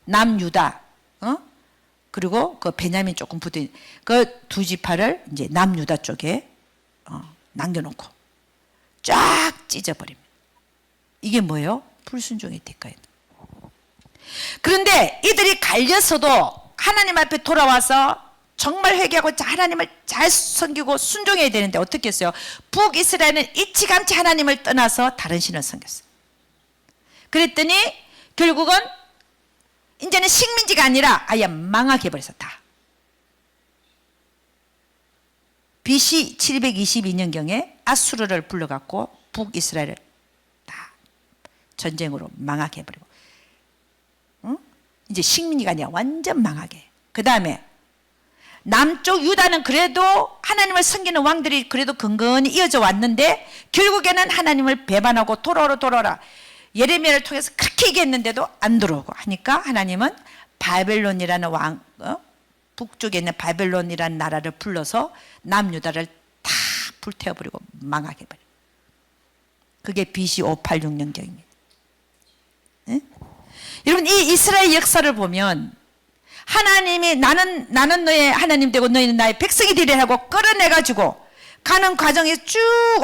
남유다 그리고 그 베냐민 조금 붙은 그 2지파를 이제 남유다 쪽에 남겨놓고 쫙 찢어버립니다. 이게 뭐예요? 불순종의 대가예요. 그런데 이들이 갈려서도 하나님 앞에 돌아와서 정말 회개하고 하나님을 잘 섬기고 순종해야 되는데 어떻게 했어요? 북이스라엘은 일찌감치 하나님을 떠나서 다른 신을 섬겼어요. 그랬더니 결국은 이제는 식민지가 아니라 아예 망하게 해버렸어. 다. BC 722년경에 아수르를 불러갖고 북이스라엘을 다 전쟁으로 망하게 해버리고, 응? 이제 식민지가 아니라 완전 망하게. 그 다음에 남쪽 유다는 그래도 하나님을 섬기는 왕들이 그래도 근근히 이어져 왔는데 결국에는 하나님을 배반하고 돌아오라 예레미야를 통해서 그렇게 얘기했는데도 안 들어오고 하니까 하나님은 바벨론이라는 북쪽에 있는 바벨론이라는 나라를 불러서 남유다를 다 불태워버리고 망하게 해버려요. 그게 BC 586년경입니다. 네? 여러분, 이 이스라엘 역사를 보면 하나님이 나는 너의 하나님 되고 너희는 나의 백성이 되리라고 끌어내가지고 가는 과정에 쭉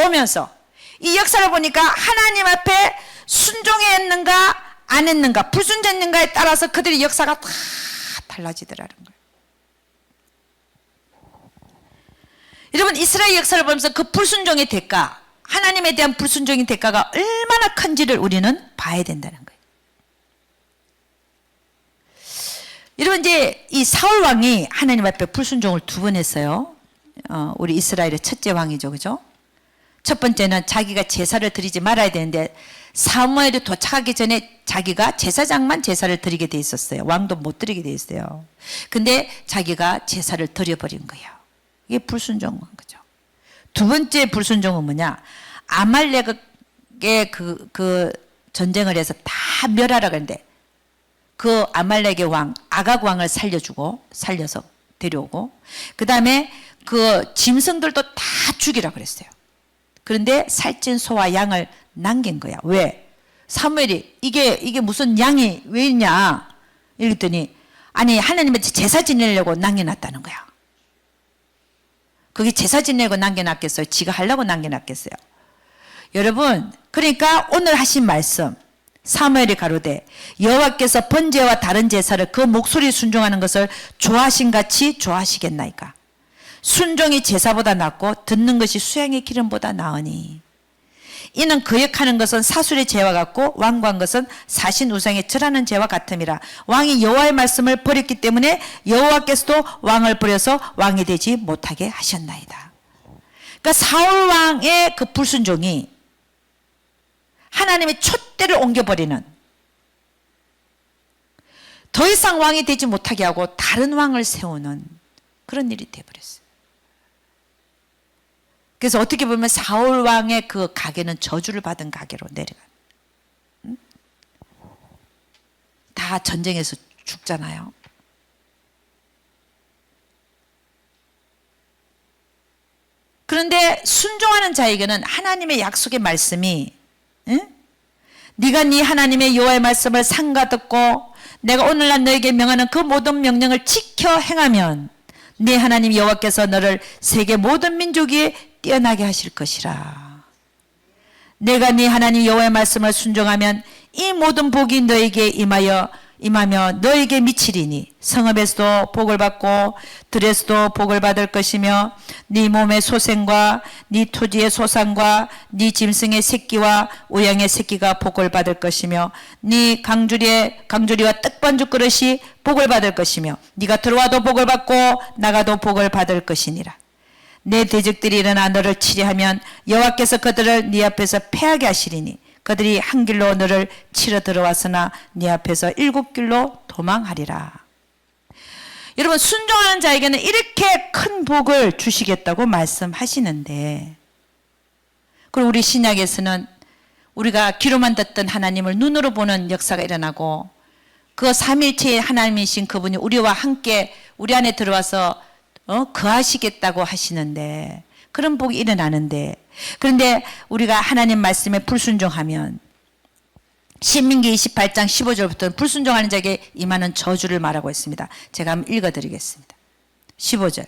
오면서 이 역사를 보니까 하나님 앞에 순종했는가 안 했는가 불순종했는가에 따라서 그들의 역사가 다 달라지더라는 거예요. 여러분, 이스라엘 역사를 보면서 그 불순종의 대가, 하나님에 대한 불순종의 대가가 얼마나 큰지를 우리는 봐야 된다는 거예요. 여러분, 이제 이 사울 왕이 하나님 앞에 불순종을 2번 했어요. 우리 이스라엘의 첫째 왕이죠, 그죠? 첫 번째는 자기가 제사를 드리지 말아야 되는데 사무엘이 도착하기 전에 자기가 제사장만 제사를 드리게 돼 있었어요. 왕도 못 드리게 돼 있어요. 근데 자기가 제사를 드려버린 거예요. 이게 불순종한 거죠. 2번째 불순종은 뭐냐? 아말렉의 그 전쟁을 해서 다 멸하라 그랬는데 그 아말렉의 왕 아각 왕을 살려서 데려오고, 그 다음에 그 짐승들도 다 죽이라 그랬어요. 그런데 살찐 소와 양을 남긴 거야. 왜? 사무엘이 이게 무슨 양이 왜 있냐 이랬더니 아니 하나님의 제사 지내려고 남겨놨다는 거야. 그게 제사 지내려고 남겨놨겠어요? 지가 하려고 남겨놨겠어요? 여러분, 그러니까 오늘 하신 말씀, 사무엘이 가로되 여호와께서 번제와 다른 제사를 그 목소리 순종하는 것을 좋아하신같이 좋아하시겠나이까. 순종이 제사보다 낫고 듣는 것이 수양의 기름보다 나으니 이는 거역하는 것은 사술의 죄와 같고 완고한 것은 사신 우상의 절하는 죄와 같음이라. 왕이 여호와의 말씀을 버렸기 때문에 여호와께서도 왕을 버려서 왕이 되지 못하게 하셨나이다. 그러니까 사울 왕의 그 불순종이 하나님의 촛대를 옮겨버리는, 더 이상 왕이 되지 못하게 하고 다른 왕을 세우는 그런 일이 되어버렸어요. 그래서 어떻게 보면 사울 왕의 그 가계는 저주를 받은 가계로 내려간, 다 전쟁에서 죽잖아요. 그런데 순종하는 자에게는 하나님의 약속의 말씀이, 네가 네 하나님의 여호와의 말씀을 삼가 듣고 내가 오늘날 너에게 명하는 그 모든 명령을 지켜 행하면 네 하나님 여호와께서 너를 세계 모든 민족 위에 뛰어나게 하실 것이라. 내가 네 하나님 여호와의 말씀을 순종하면 이 모든 복이 너에게 임하며 너에게 미치리니 성읍에서도 복을 받고 들에서도 복을 받을 것이며 네 몸의 소생과 네 토지의 소산과 네 짐승의 새끼와 우양의 새끼가 복을 받을 것이며 네 강주리와 떡반죽 그릇이 복을 받을 것이며 네가 들어와도 복을 받고 나가도 복을 받을 것이니라. 내 대적들이 일어나 너를 치려하면 여호와께서 그들을 네 앞에서 패하게 하시리니 그들이 한 길로 너를 치러 들어왔으나 네 앞에서 7길로 도망하리라. 여러분, 순종하는 자에게는 이렇게 큰 복을 주시겠다고 말씀하시는데, 그리고 우리 신약에서는 우리가 귀로만 듣던 하나님을 눈으로 보는 역사가 일어나고 그 삼일체의 하나님이신 그분이 우리와 함께 우리 안에 들어와서 거하시겠다고 하시는데, 그런 복이 일어나는데, 그런데 우리가 하나님 말씀에 불순종하면 신민기 28장 15절부터 불순종하는 자에게 임하는 저주를 말하고 있습니다. 제가 한번 읽어드리겠습니다. 15절.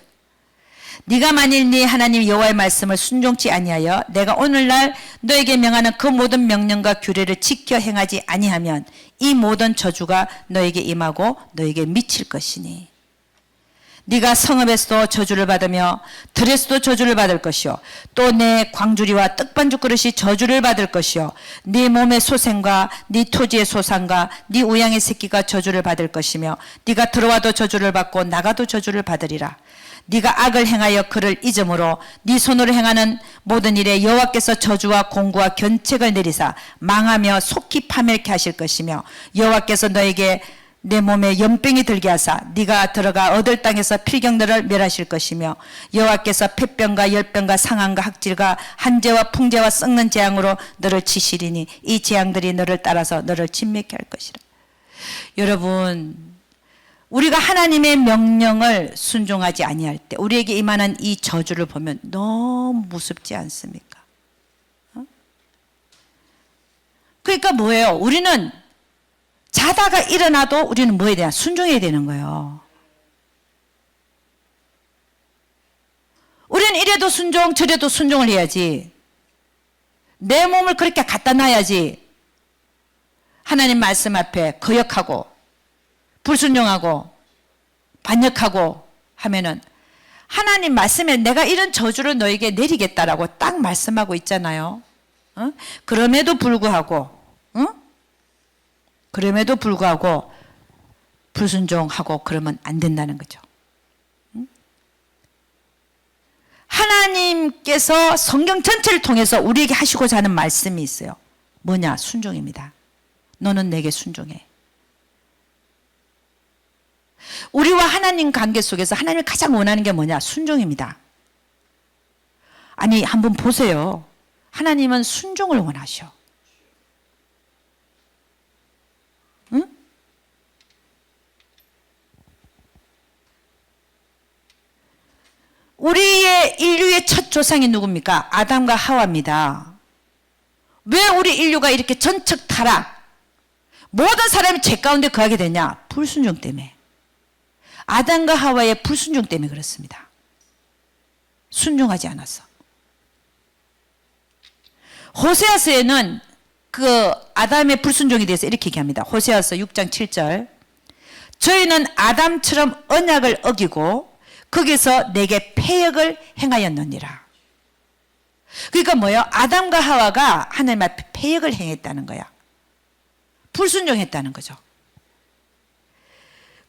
네가 만일 네 하나님 여호와의 말씀을 순종치 아니하여 내가 오늘날 너에게 명하는 그 모든 명령과 규례를 지켜 행하지 아니하면 이 모든 저주가 너에게 임하고 너에게 미칠 것이니 네가 성읍에서도 저주를 받으며 들에서도 저주를 받을 것이요 또 내 광주리와 떡반죽 그릇이 저주를 받을 것이요 네 몸의 소생과 네 토지의 소산과 네 우양의 새끼가 저주를 받을 것이며 네가 들어와도 저주를 받고 나가도 저주를 받으리라. 네가 악을 행하여 그를 잊음으로 네 손으로 행하는 모든 일에 여호와께서 저주와 공구와 견책을 내리사 망하며 속히 파멸케 하실 것이며 여호와께서 너에게 내 몸에 연병이 들게 하사 네가 들어가 얻을 땅에서 필경들을 멸하실 것이며 여호와께서 폐병과 열병과 상한과 학질과 한재와 풍재와 썩는 재앙으로 너를 치시리니 이 재앙들이 너를 따라서 너를 진멸케 할 것이라. 여러분, 우리가 하나님의 명령을 순종하지 아니할 때 우리에게 임하는 이 저주를 보면 너무 무섭지 않습니까? 그러니까 뭐예요? 우리는 자다가 일어나도 우리는 뭐 해야 되나? 순종해야 되는 거예요. 우리는 이래도 순종 저래도 순종을 해야지. 내 몸을 그렇게 갖다 놔야지. 하나님 말씀 앞에 거역하고 불순종하고 반역하고 하면은 하나님 말씀에 내가 이런 저주를 너에게 내리겠다라고 딱 말씀하고 있잖아요. 그럼에도 불구하고 그럼에도 불구하고 불순종하고 그러면 안 된다는 거죠. 하나님께서 성경 전체를 통해서 우리에게 하시고자 하는 말씀이 있어요. 뭐냐? 순종입니다. 너는 내게 순종해. 우리와 하나님 관계 속에서 하나님이 가장 원하는 게 뭐냐? 순종입니다. 아니, 한번 보세요. 하나님은 순종을 원하셔. 응? 우리의 인류의 첫 조상이 누굽니까? 아담과 하와입니다. 왜 우리 인류가 이렇게 전척 타락, 모든 사람이 죄 가운데 거하게 되냐? 불순종 때문에. 아담과 하와의 불순종 때문에 그렇습니다. 순종하지 않았어. 호세아서에는 그 아담의 불순종에 대해서 이렇게 얘기합니다. 호세아서 6장 7절. 저희는 아담처럼 언약을 어기고 거기서 내게 패역을 행하였느니라. 그러니까 뭐예요? 아담과 하와가 하나님 앞에 패역을 행했다는 거야. 불순종했다는 거죠.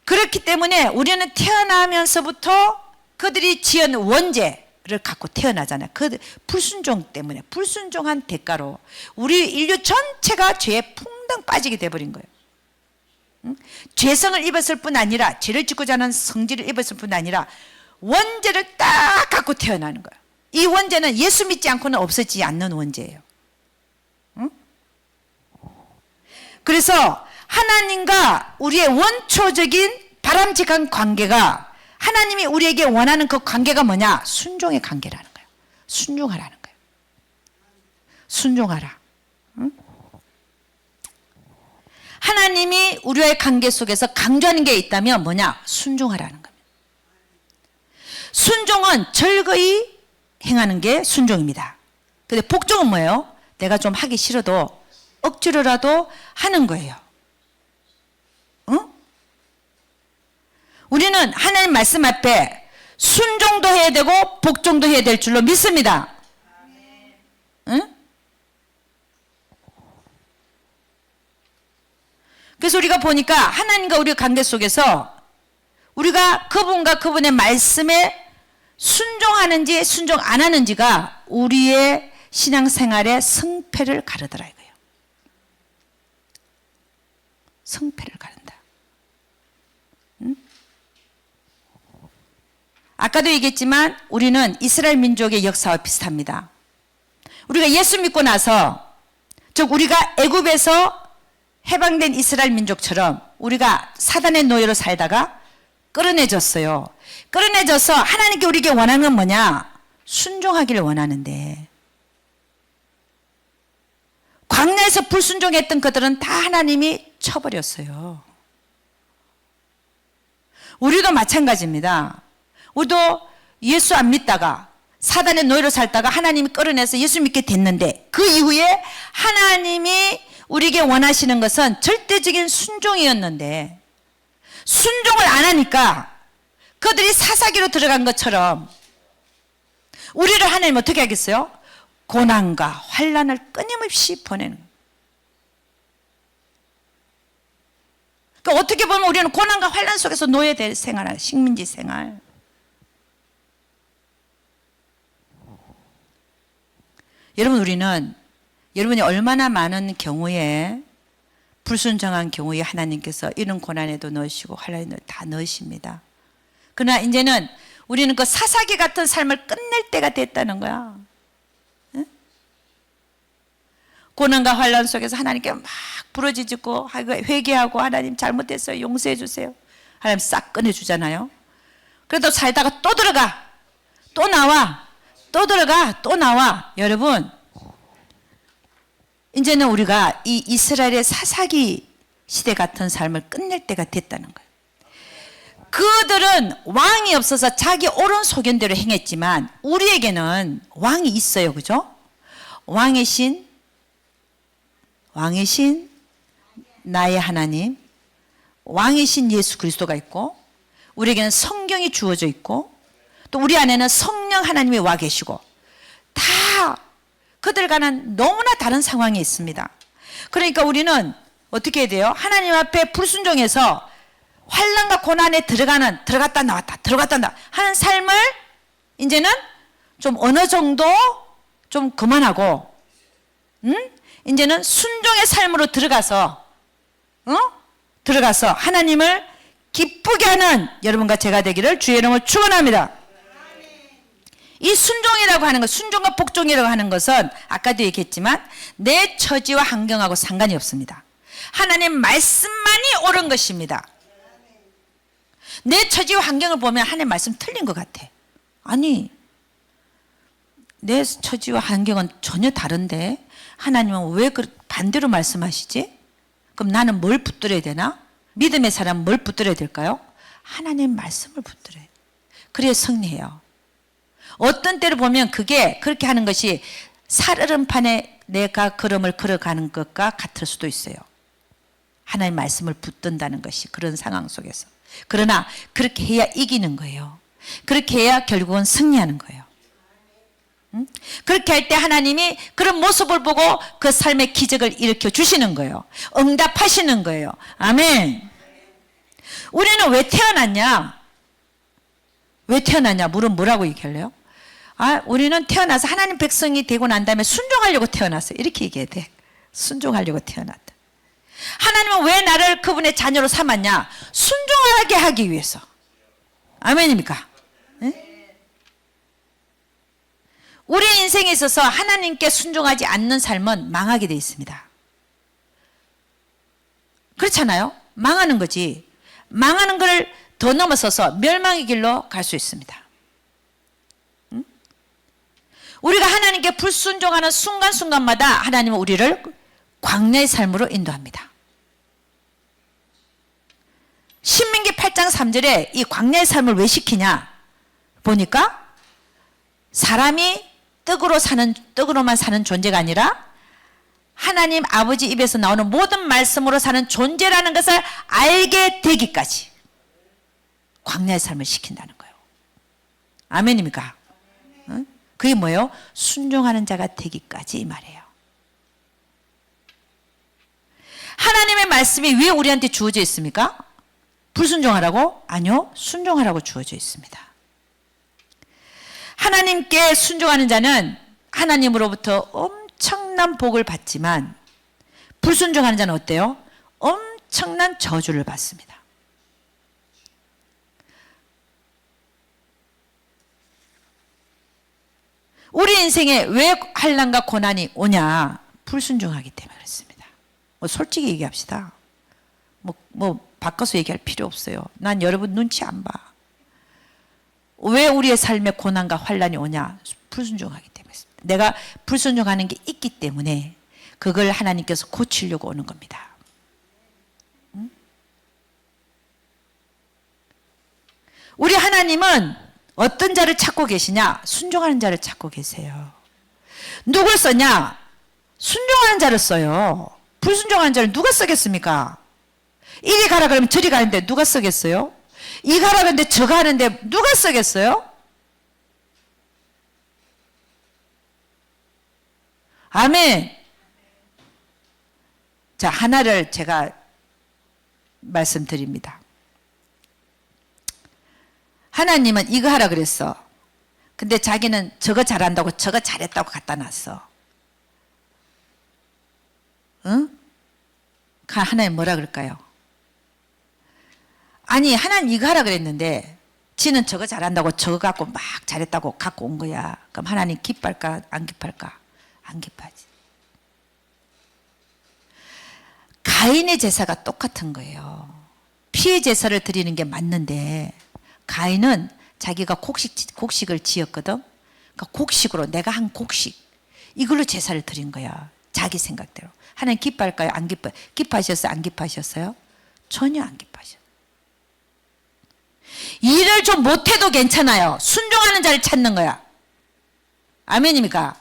그렇기 때문에 우리는 태어나면서부터 그들이 지은 원죄를 갖고 태어나잖아요. 그 불순종 때문에, 불순종한 대가로 우리 인류 전체가 죄에 풍덩 빠지게 돼버린 거예요. 죄성을 입었을 뿐 아니라, 죄를 짓고자 하는 성질을 입었을 뿐 아니라 원죄를 딱 갖고 태어나는 거예요. 이 원죄는 예수 믿지 않고는 없어지지 않는 원죄예요. 그래서 하나님과 우리의 원초적인 바람직한 관계가, 하나님이 우리에게 원하는 그 관계가 뭐냐? 순종의 관계라는 거예요. 순종하라는 거예요. 순종하라. 하나님이 우리와의 관계 속에서 강조하는 게 있다면 뭐냐? 순종하라는 겁니다. 순종은 절거히 행하는 게 순종입니다. 근데 복종은 뭐예요? 내가 좀 하기 싫어도 억지로라도 하는 거예요. 우리는 하나님 말씀 앞에 순종도 해야 되고 복종도 해야 될 줄로 믿습니다. 응? 그래서 우리가 보니까 하나님과 우리의 관계 속에서 우리가 그분과 그분의 말씀에 순종하는지 순종 안 하는지가 우리의 신앙생활의 성패를 가르더라 이거예요. 성패를 가른다. 아까도 얘기했지만 우리는 이스라엘 민족의 역사와 비슷합니다. 우리가 예수 믿고 나서, 즉 우리가 애굽에서 해방된 이스라엘 민족처럼 우리가 사단의 노예로 살다가 끌어내졌어요. 끌어내져서 하나님께 우리에게 원하는 건 뭐냐? 순종하기를 원하는데, 광야에서 불순종했던 그들은 다 하나님이 쳐버렸어요. 우리도 마찬가지입니다. 우리도 예수 안 믿다가 사단의 노예로 살다가 하나님이 끌어내서 예수 믿게 됐는데 그 이후에 하나님이 우리에게 원하시는 것은 절대적인 순종이었는데 순종을 안 하니까 그들이 사사기로 들어간 것처럼 우리를 하나님 어떻게 하겠어요? 고난과 환난을 끊임없이 보내는 거예요. 그러니까 어떻게 보면 우리는 고난과 환난 속에서 노예될 생활, 식민지 생활. 여러분, 우리는 여러분이 얼마나 많은 경우에 불순종한 경우에 하나님께서 이런 고난에도 넣으시고 환난에도 다 넣으십니다. 그러나 이제는 우리는 그 사사기 같은 삶을 끝낼 때가 됐다는 거야. 응? 고난과 환난 속에서 하나님께 막 부르짖고 회개하고 하나님 잘못했어요. 용서해 주세요. 하나님 싹 꺼내주잖아요. 그래도 살다가 또 들어가. 또 나와. 또 들어가. 또 나와. 여러분, 이제는 우리가 이 이스라엘의 사사기 시대 같은 삶을 끝낼 때가 됐다는 거예요. 그들은 왕이 없어서 자기 옳은 소견대로 행했지만 우리에게는 왕이 있어요. 그죠? 왕의 신 나의 하나님, 왕의 신 예수 그리스도가 있고 우리에게는 성경이 주어져 있고 또 우리 안에는 성령 하나님이 와 계시고 다 그들과는 너무나 다른 상황이 있습니다. 그러니까 우리는 어떻게 해야 돼요? 하나님 앞에 불순종해서 환난과 고난에 들어갔다 나왔다 하는 삶을 이제는 좀 어느 정도 좀 그만하고 이제는 순종의 삶으로 들어가서 하나님을 기쁘게 하는 여러분과 제가 되기를 주의 이름으로 축원합니다. 이 순종이라고 하는 것, 순종과 복종이라고 하는 것은 아까도 얘기했지만 내 처지와 환경하고 상관이 없습니다. 하나님 말씀만이 옳은 것입니다. 내 처지와 환경을 보면 하나님 말씀 틀린 것 같아. 아니, 내 처지와 환경은 전혀 다른데 하나님은 왜 반대로 말씀하시지? 그럼 나는 뭘 붙들어야 되나? 믿음의 사람은 뭘 붙들어야 될까요? 하나님 말씀을 붙들어야 돼요. 그래야 승리해요. 어떤 때로 보면 그게 그렇게 하는 것이 살얼음판에 내가 걸음을 걸어가는 것과 같을 수도 있어요. 하나님 말씀을 붙든다는 것이 그런 상황 속에서. 그러나 그렇게 해야 이기는 거예요. 그렇게 해야 결국은 승리하는 거예요. 그렇게 할 때 하나님이 그런 모습을 보고 그 삶의 기적을 일으켜 주시는 거예요. 응답하시는 거예요. 아멘. 우리는 왜 태어났냐? 왜 태어났냐? 물은 뭐라고 얘기할래요? 우리는 태어나서 하나님 백성이 되고 난 다음에 순종하려고 태어났어요. 이렇게 얘기해야 돼. 순종하려고 태어났다. 하나님은 왜 나를 그분의 자녀로 삼았냐? 순종하게 하기 위해서. 아멘입니까? 네? 우리 인생에 있어서 하나님께 순종하지 않는 삶은 망하게 돼 있습니다. 그렇잖아요? 망하는 거지. 망하는 걸 더 넘어서서 멸망의 길로 갈 수 있습니다. 우리가 하나님께 불순종하는 순간순간마다 하나님은 우리를 광야의 삶으로 인도합니다. 신명기 8장 3절에 이 광야의 삶을 왜 시키냐 보니까 사람이 떡으로만 사는 존재가 아니라 하나님 아버지 입에서 나오는 모든 말씀으로 사는 존재라는 것을 알게 되기까지 광야의 삶을 시킨다는 거예요. 아멘입니까? 응? 그게 뭐예요? 순종하는 자가 되기까지 이 말이에요. 하나님의 말씀이 왜 우리한테 주어져 있습니까? 불순종하라고? 아니요. 순종하라고 주어져 있습니다. 하나님께 순종하는 자는 하나님으로부터 엄청난 복을 받지만 불순종하는 자는 어때요? 엄청난 저주를 받습니다. 우리 인생에 왜 환난과 고난이 오냐? 불순종하기 때문에 그렇습니다. 솔직히 얘기합시다. 바꿔서 얘기할 필요 없어요. 난 여러분 눈치 안 봐. 왜 우리의 삶에 고난과 환난이 오냐? 불순종하기 때문에. 내가 불순종하는 게 있기 때문에 그걸 하나님께서 고치려고 오는 겁니다. 우리 하나님은 어떤 자를 찾고 계시냐? 순종하는 자를 찾고 계세요. 누굴 썼냐? 순종하는 자를 써요. 불순종하는 자를 누가 쓰겠습니까? 이리 가라 그러면 저리 가는데 누가 쓰겠어요? 이 가라 그러는데 저 가는데 누가 쓰겠어요? 아멘. 자, 하나를 제가 말씀드립니다. 하나님은 이거 하라 그랬어. 근데 자기는 저거 잘한다고 저거 잘했다고 갖다 놨어. 응? 하나님 뭐라 그럴까요? 아니, 하나님 이거 하라 그랬는데 지는 저거 잘한다고 저거 갖고 막 잘했다고 갖고 온 거야. 그럼 하나님 기뻐할까 안 기뻐할까? 안 기뻐하지. 가인의 제사가 똑같은 거예요. 피의 제사를 드리는 게 맞는데 가인은 자기가 곡식을 지었거든. 그러니까 곡식으로 내가 한 곡식 이걸로 제사를 드린 거야. 자기 생각대로. 하나님 기뻐할까요? 안 기뻐요? 기뻐하셨어요? 안 기뻐하셨어요? 전혀 안 기뻐하셨어요. 일을 좀 못해도 괜찮아요. 순종하는 자를 찾는 거야. 아멘입니까?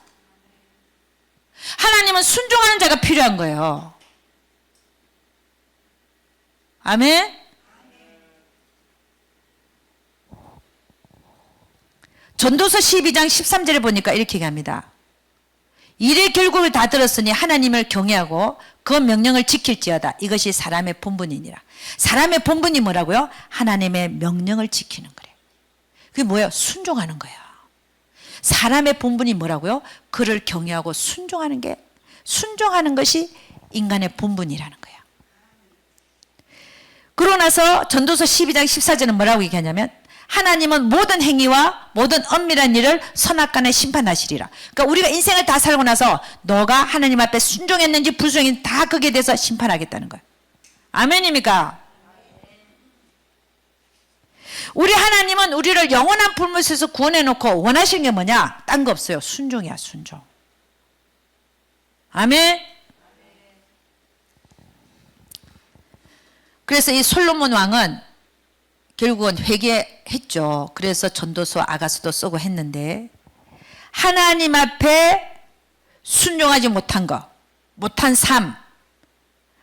하나님은 순종하는 자가 필요한 거예요. 아멘? 전도서 12장 13절에 보니까 이렇게 얘기합니다. 일의 결국을 다 들었으니 하나님을 경외하고 그 명령을 지킬지어다. 이것이 사람의 본분이니라. 사람의 본분이 뭐라고요? 하나님의 명령을 지키는 거래. 그게 뭐예요? 순종하는 거야. 사람의 본분이 뭐라고요? 그를 경외하고 순종하는 것이 인간의 본분이라는 거야. 그러고 나서 전도서 12장 14절은 뭐라고 얘기하냐면 하나님은 모든 행위와 모든 엄밀한 일을 선악간에 심판하시리라. 그러니까 우리가 인생을 다 살고 나서 너가 하나님 앞에 순종했는지 불순종했는지 다 거기에 대해서 심판하겠다는 거예요. 아멘입니까? 우리 하나님은 우리를 영원한 불못에서 구원해 놓고 원하시는 게 뭐냐? 딴 거 없어요. 순종이야, 순종. 아멘. 그래서 이 솔로몬 왕은 결국은 회개했죠. 그래서 전도서 아가서도 쓰고 했는데 하나님 앞에 순종하지 못한 거, 못한 삶,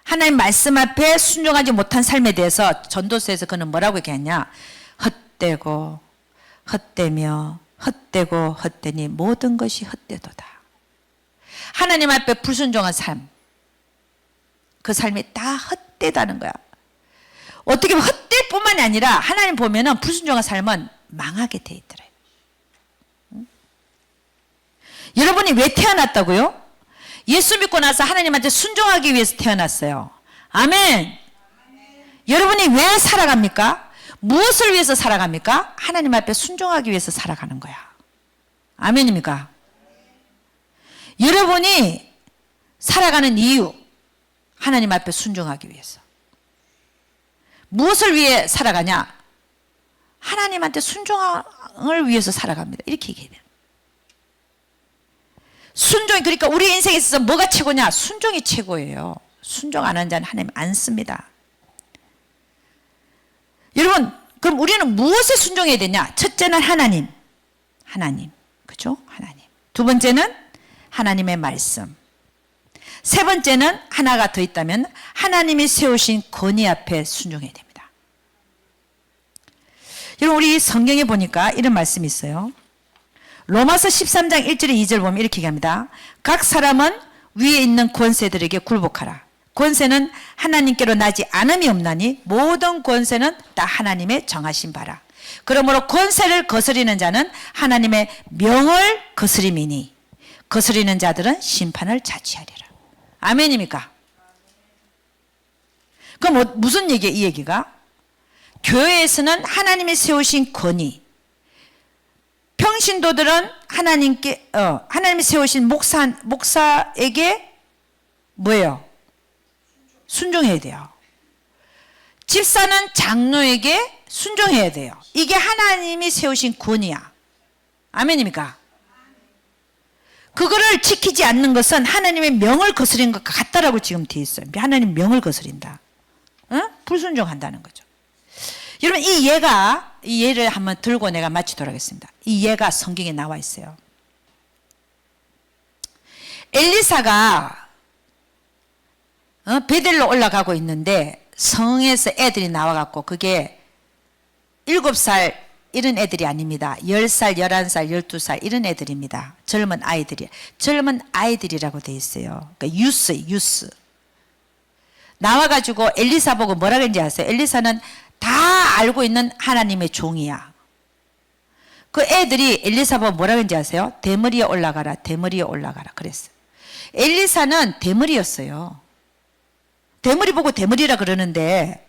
하나님 말씀 앞에 순종하지 못한 삶에 대해서 전도서에서 그는 뭐라고 얘기하냐? 헛되고 헛되며 헛되고 헛되니 모든 것이 헛되도다. 하나님 앞에 불순종한 삶, 그 삶이 다 헛되다는 거야. 어떻게 보면 헛될 뿐만이 아니라 하나님 보면은 불순종한 삶은 망하게 돼 있더래요. 응? 여러분이 왜 태어났다고요? 예수 믿고 나서 하나님한테 순종하기 위해서 태어났어요. 아멘. 여러분이 왜 살아갑니까? 무엇을 위해서 살아갑니까? 하나님 앞에 순종하기 위해서 살아가는 거야. 아멘입니까? 여러분이 살아가는 이유, 하나님 앞에 순종하기 위해서. 무엇을 위해 살아가냐? 하나님한테 순종을 위해서 살아갑니다. 이렇게 얘기해야 돼요. 순종이, 그러니까 우리 인생에 있어서 뭐가 최고냐? 순종이 최고예요. 순종 안 하는 자는 하나님 안 씁니다. 여러분, 그럼 우리는 무엇에 순종해야 되냐? 첫째는 하나님. 그죠? 하나님. 두 번째는 하나님의 말씀. 세 번째는 하나가 더 있다면 하나님이 세우신 권위 앞에 순종해야 됩니다. 여러분, 우리 성경에 보니까 이런 말씀이 있어요. 로마서 13장 1절에 2절 보면 이렇게 얘기합니다. 각 사람은 위에 있는 권세들에게 굴복하라. 권세는 하나님께로 나지 않음이 없나니 모든 권세는 다 하나님의 정하신 바라. 그러므로 권세를 거스리는 자는 하나님의 명을 거스림이니 거스리는 자들은 심판을 자취하리라. 아멘입니까? 그럼 무슨 얘기예요, 이 얘기가? 교회에서는 하나님이 세우신 권위, 평신도들은 하나님이 세우신 목사에게 뭐예요? 순종해야 돼요. 집사는 장로에게 순종해야 돼요. 이게 하나님이 세우신 권위야. 아멘입니까? 그거를 지키지 않는 것은 하나님의 명을 거스린 것 같다라고 지금 되어 있어요. 하나님 명을 거스린다. 응? 불순종한다는 거죠. 여러분 이 예를 한번 들고 내가 마치도록 하겠습니다. 이 예가 성경에 나와 있어요. 엘리사가 베델로 올라가고 있는데 성에서 애들이 나와갖고 그게 7살 이런 애들이 아닙니다. 10살, 11살, 12살 이런 애들입니다. 젊은 아이들이라고 돼 있어요. 그러니까 유스. 나와가지고 엘리사 보고 뭐라 그랬는지 아세요? 엘리사는 다 알고 있는 하나님의 종이야. 그 애들이 엘리사 보고 뭐라 그랬는지 아세요? 대머리에 올라가라, 대머리에 올라가라 그랬어요. 엘리사는 대머리였어요. 대머리 보고 대머리라 그러는데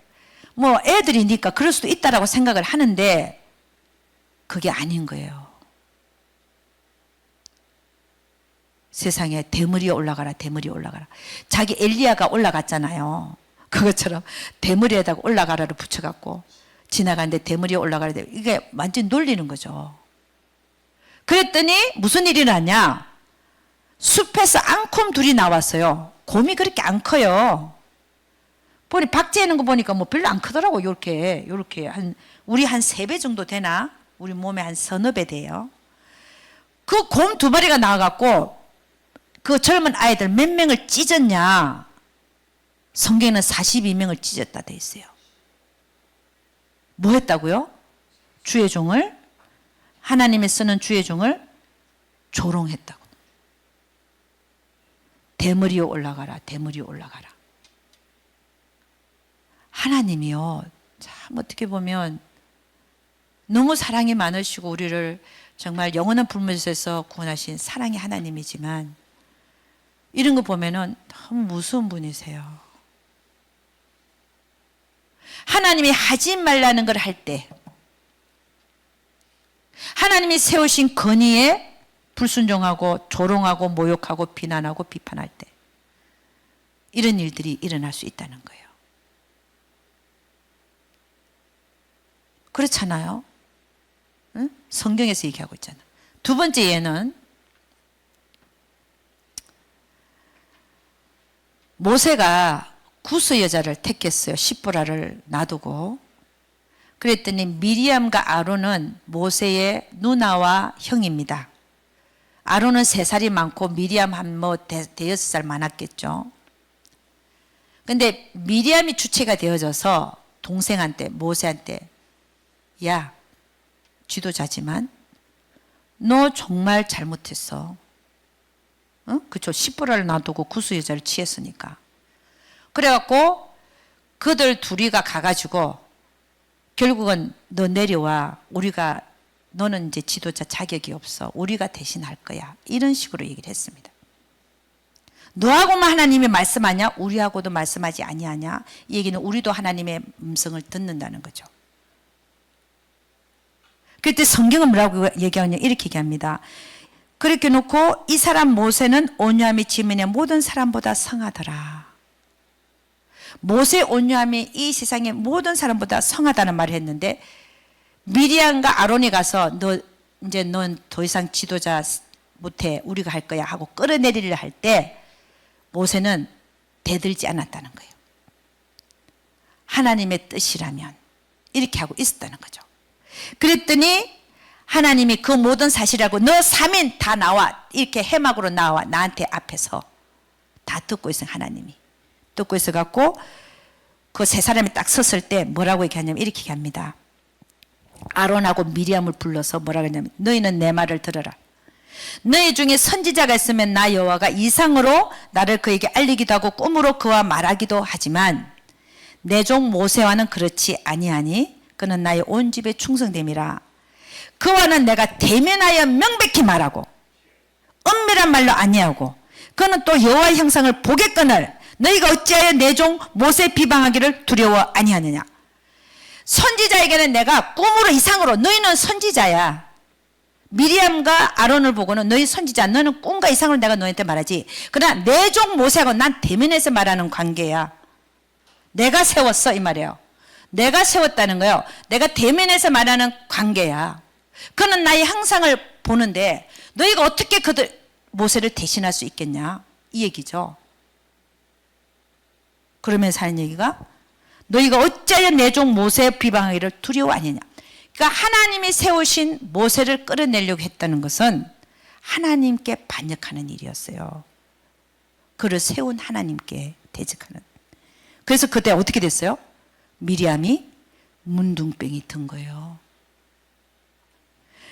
뭐 애들이니까 그럴 수도 있다라고 생각을 하는데 그게 아닌 거예요. 세상에 대머리에 올라가라, 대머리에 올라가라. 자기 엘리야가 올라갔잖아요. 그것처럼 대머리에다가 올라가라를 붙여갖고 지나가는데 대머리에 올라가라. 이게 완전 놀리는 거죠. 그랬더니 무슨 일이 났냐? 숲에서 앙콤 둘이 나왔어요. 곰이 그렇게 안 커요. 보니 박제하는 거 보니까 뭐 별로 안 크더라고. 요렇게 우리 한 3배 정도 되나? 우리 몸에 한 서너 배 돼요. 그 곰 2마리가 나와갖고 그 젊은 아이들 몇 명을 찢었냐? 성경에는 42명을 찢었다 돼 있어요. 뭐 했다고요? 주의 종을, 하나님이 쓰는 주의 종을 조롱했다고. 대머리에 올라가라, 대머리에 올라가라. 하나님이요, 참 어떻게 보면 너무 사랑이 많으시고 우리를 정말 영원한 불못에서 구원하신 사랑의 하나님이지만 이런 거 보면은 너무 무서운 분이세요. 하나님이 하지 말라는 걸 할 때, 하나님이 세우신 건의에 불순종하고 조롱하고 모욕하고 비난하고 비판할 때 이런 일들이 일어날 수 있다는 거예요. 그렇잖아요. 응? 성경에서 얘기하고 있잖아. 두 번째 예는 모세가 구스 여자를 택했어요. 십보라를 놔두고. 그랬더니 미리암과 아론은 모세의 누나와 형입니다. 아론은 3살이 많고 미리암 한 대여섯 살 많았겠죠. 근데 미리암이 주체가 되어져서 동생한테 모세한테 야, 지도자지만 너 정말 잘못했어. 어? 그쵸? 십보라를 놔두고 구스 여자를 취했으니까. 그래갖고 그들 둘이가 가가지고 결국은 너 내려와. 너는 이제 지도자 자격이 없어. 우리가 대신할 거야. 이런 식으로 얘기를 했습니다. 너하고만 하나님이 말씀하냐? 우리하고도 말씀하지 아니하냐? 이 얘기는 우리도 하나님의 음성을 듣는다는 거죠. 그때 성경은 뭐라고 얘기하냐? 이렇게 얘기합니다. 그렇게 놓고 이 사람 모세는 온유함이 지면의 모든 사람보다 성하더라. 모세 온유함이 이 세상의 모든 사람보다 성하다는 말을 했는데 미리암과 아론이 가서 넌 더 이상 지도자 못해. 우리가 할 거야 하고 끌어내리려 할 때 모세는 대들지 않았다는 거예요. 하나님의 뜻이라면 이렇게 하고 있었다는 거죠. 그랬더니 하나님이 그 모든 사실하고 너 3인 다 나와. 이렇게 해막으로 나와. 나한테 앞에서 다 듣고 있어요. 하나님이. 듣고 있어 갖고 그 3사람이 딱 섰을 때 뭐라고 얘기하냐면 이렇게 얘기합니다. 아론하고 미리암을 불러서 뭐라고 했냐면 너희는 내 말을 들어라. 너희 중에 선지자가 있으면 나 여호와가 이상으로 나를 그에게 알리기도 하고 꿈으로 그와 말하기도 하지만 내 종 모세와는 그렇지 아니하니 그는 나의 온 집에 충성됨이라. 그와는 내가 대면하여 명백히 말하고 은밀한 말로 아니하고 그는 또 여호와의 형상을 보겠거늘 너희가 어찌하여 내 종 모세 비방하기를 두려워 아니하느냐. 선지자에게는 내가 꿈으로 이상으로 너희는 선지자야. 미리암과 아론을 보고는 너희 선지자, 너는 꿈과 이상으로 내가 너희한테 말하지. 그러나 내 종 모세하고 난 대면에서 말하는 관계야. 내가 세웠어 이 말이에요. 내가 세웠다는 거예요. 내가 대면에서 말하는 관계야. 그는 나의 형상을 보는데 너희가 어떻게 모세를 대신할 수 있겠냐 이 얘기죠. 그러면서 하는 얘기가 너희가 어찌하여 내 종 모세의 비방하기를 두려워하느냐. 그러니까 하나님이 세우신 모세를 끌어내려고 했다는 것은 하나님께 반역하는 일이었어요. 그를 세운 하나님께 대적하는. 그래서 그때 어떻게 됐어요? 미리암이 문둥병이 든 거예요.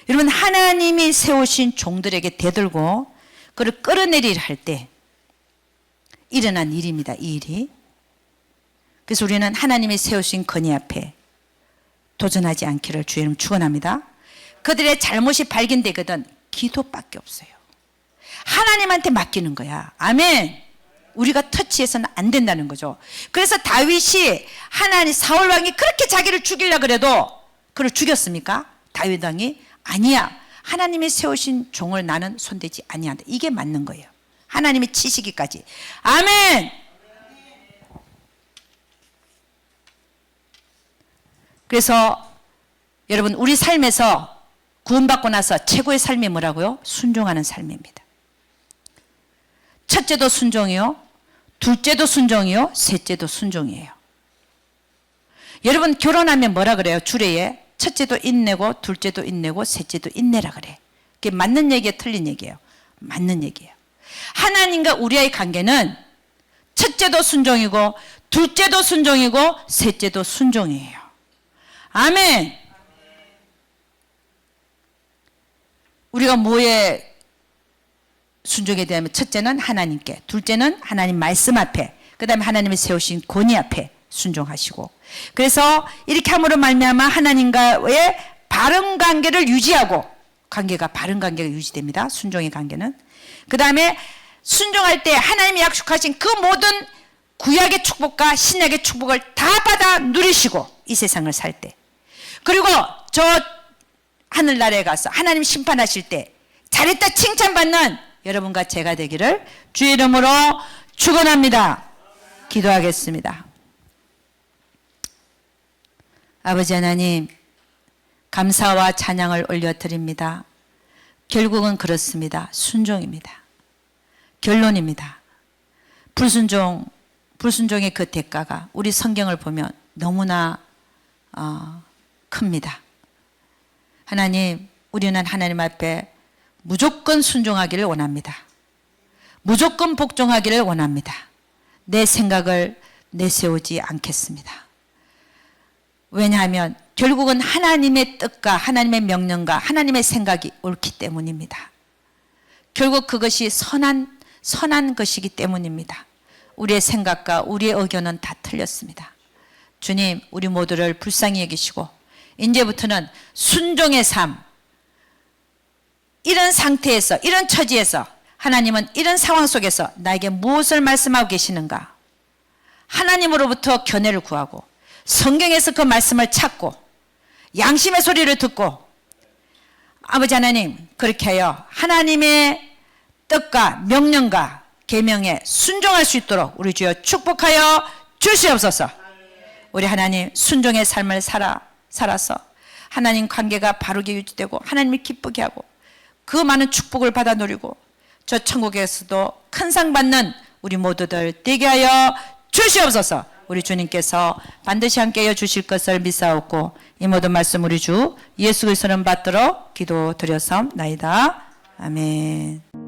여러분, 하나님이 세우신 종들에게 대들고 그를 끌어내리려 할 때 일어난 일입니다. 이 일이. 그래서 우리는 하나님이 세우신 건의 앞에 도전하지 않기를 주의 이름 축원합니다. 그들의 잘못이 발견되거든 기도밖에 없어요. 하나님한테 맡기는 거야. 아멘. 우리가 터치해서는 안 된다는 거죠. 그래서 다윗이 하나님 사울 왕이 그렇게 자기를 죽이려고 그래도 그를 죽였습니까? 다윗 왕이 아니야. 하나님이 세우신 종을 나는 손대지 아니한다. 이게 맞는 거예요. 하나님이 치시기까지. 아멘. 그래서 여러분, 우리 삶에서 구원받고 나서 최고의 삶이 뭐라고요? 순종하는 삶입니다. 첫째도 순종이요, 둘째도 순종이요, 셋째도 순종이에요. 여러분, 결혼하면 뭐라 그래요? 주례에 첫째도 인내고 둘째도 인내고 셋째도 인내라 그래. 그게 맞는 얘기예요, 틀린 얘기예요? 맞는 얘기예요. 하나님과 우리의 관계는 첫째도 순종이고 둘째도 순종이고 셋째도 순종이에요. 아멘. 우리가 뭐에 순종에 대하면 첫째는 하나님께, 둘째는 하나님 말씀 앞에, 그 다음에 하나님이 세우신 권위 앞에 순종하시고, 그래서 이렇게 함으로 말미암아 하나님과의 바른 관계를 유지하고, 관계가 바른 관계가 유지됩니다. 순종의 관계는. 그 다음에 순종할 때 하나님이 약속하신 그 모든 구약의 축복과 신약의 축복을 다 받아 누리시고 이 세상을 살 때, 그리고 저 하늘나라에 가서 하나님 심판하실 때 잘했다 칭찬받는 여러분과 제가 되기를 주의 이름으로 축원합니다. 기도하겠습니다. 아버지 하나님, 감사와 찬양을 올려드립니다. 결국은 그렇습니다. 순종입니다. 결론입니다. 불순종의 그 대가가 우리 성경을 보면 너무나 큽니다. 하나님, 우리는 하나님 앞에 무조건 순종하기를 원합니다. 무조건 복종하기를 원합니다. 내 생각을 내세우지 않겠습니다. 왜냐하면 결국은 하나님의 뜻과 하나님의 명령과 하나님의 생각이 옳기 때문입니다. 결국 그것이 선한 것이기 때문입니다. 우리의 생각과 우리의 의견은 다 틀렸습니다. 주님, 우리 모두를 불쌍히 여기시고 이제부터는 순종의 삶, 이런 상태에서, 이런 처지에서 하나님은 이런 상황 속에서 나에게 무엇을 말씀하고 계시는가? 하나님으로부터 견해를 구하고 성경에서 그 말씀을 찾고 양심의 소리를 듣고, 아버지 하나님, 그렇게 하여 하나님의 뜻과 명령과 계명에 순종할 수 있도록 우리 주여 축복하여 주시옵소서. 우리 하나님 순종의 삶을 살아서 하나님 관계가 바르게 유지되고 하나님을 기쁘게 하고 그 많은 축복을 받아 누리고 저 천국에서도 큰 상 받는 우리 모두들 되게 하여 주시옵소서. 우리 주님께서 반드시 함께하여 주실 것을 믿사옵고 이 모든 말씀 우리 주 예수 그리스도는 받도록 기도드렸사옵나이다. 아멘.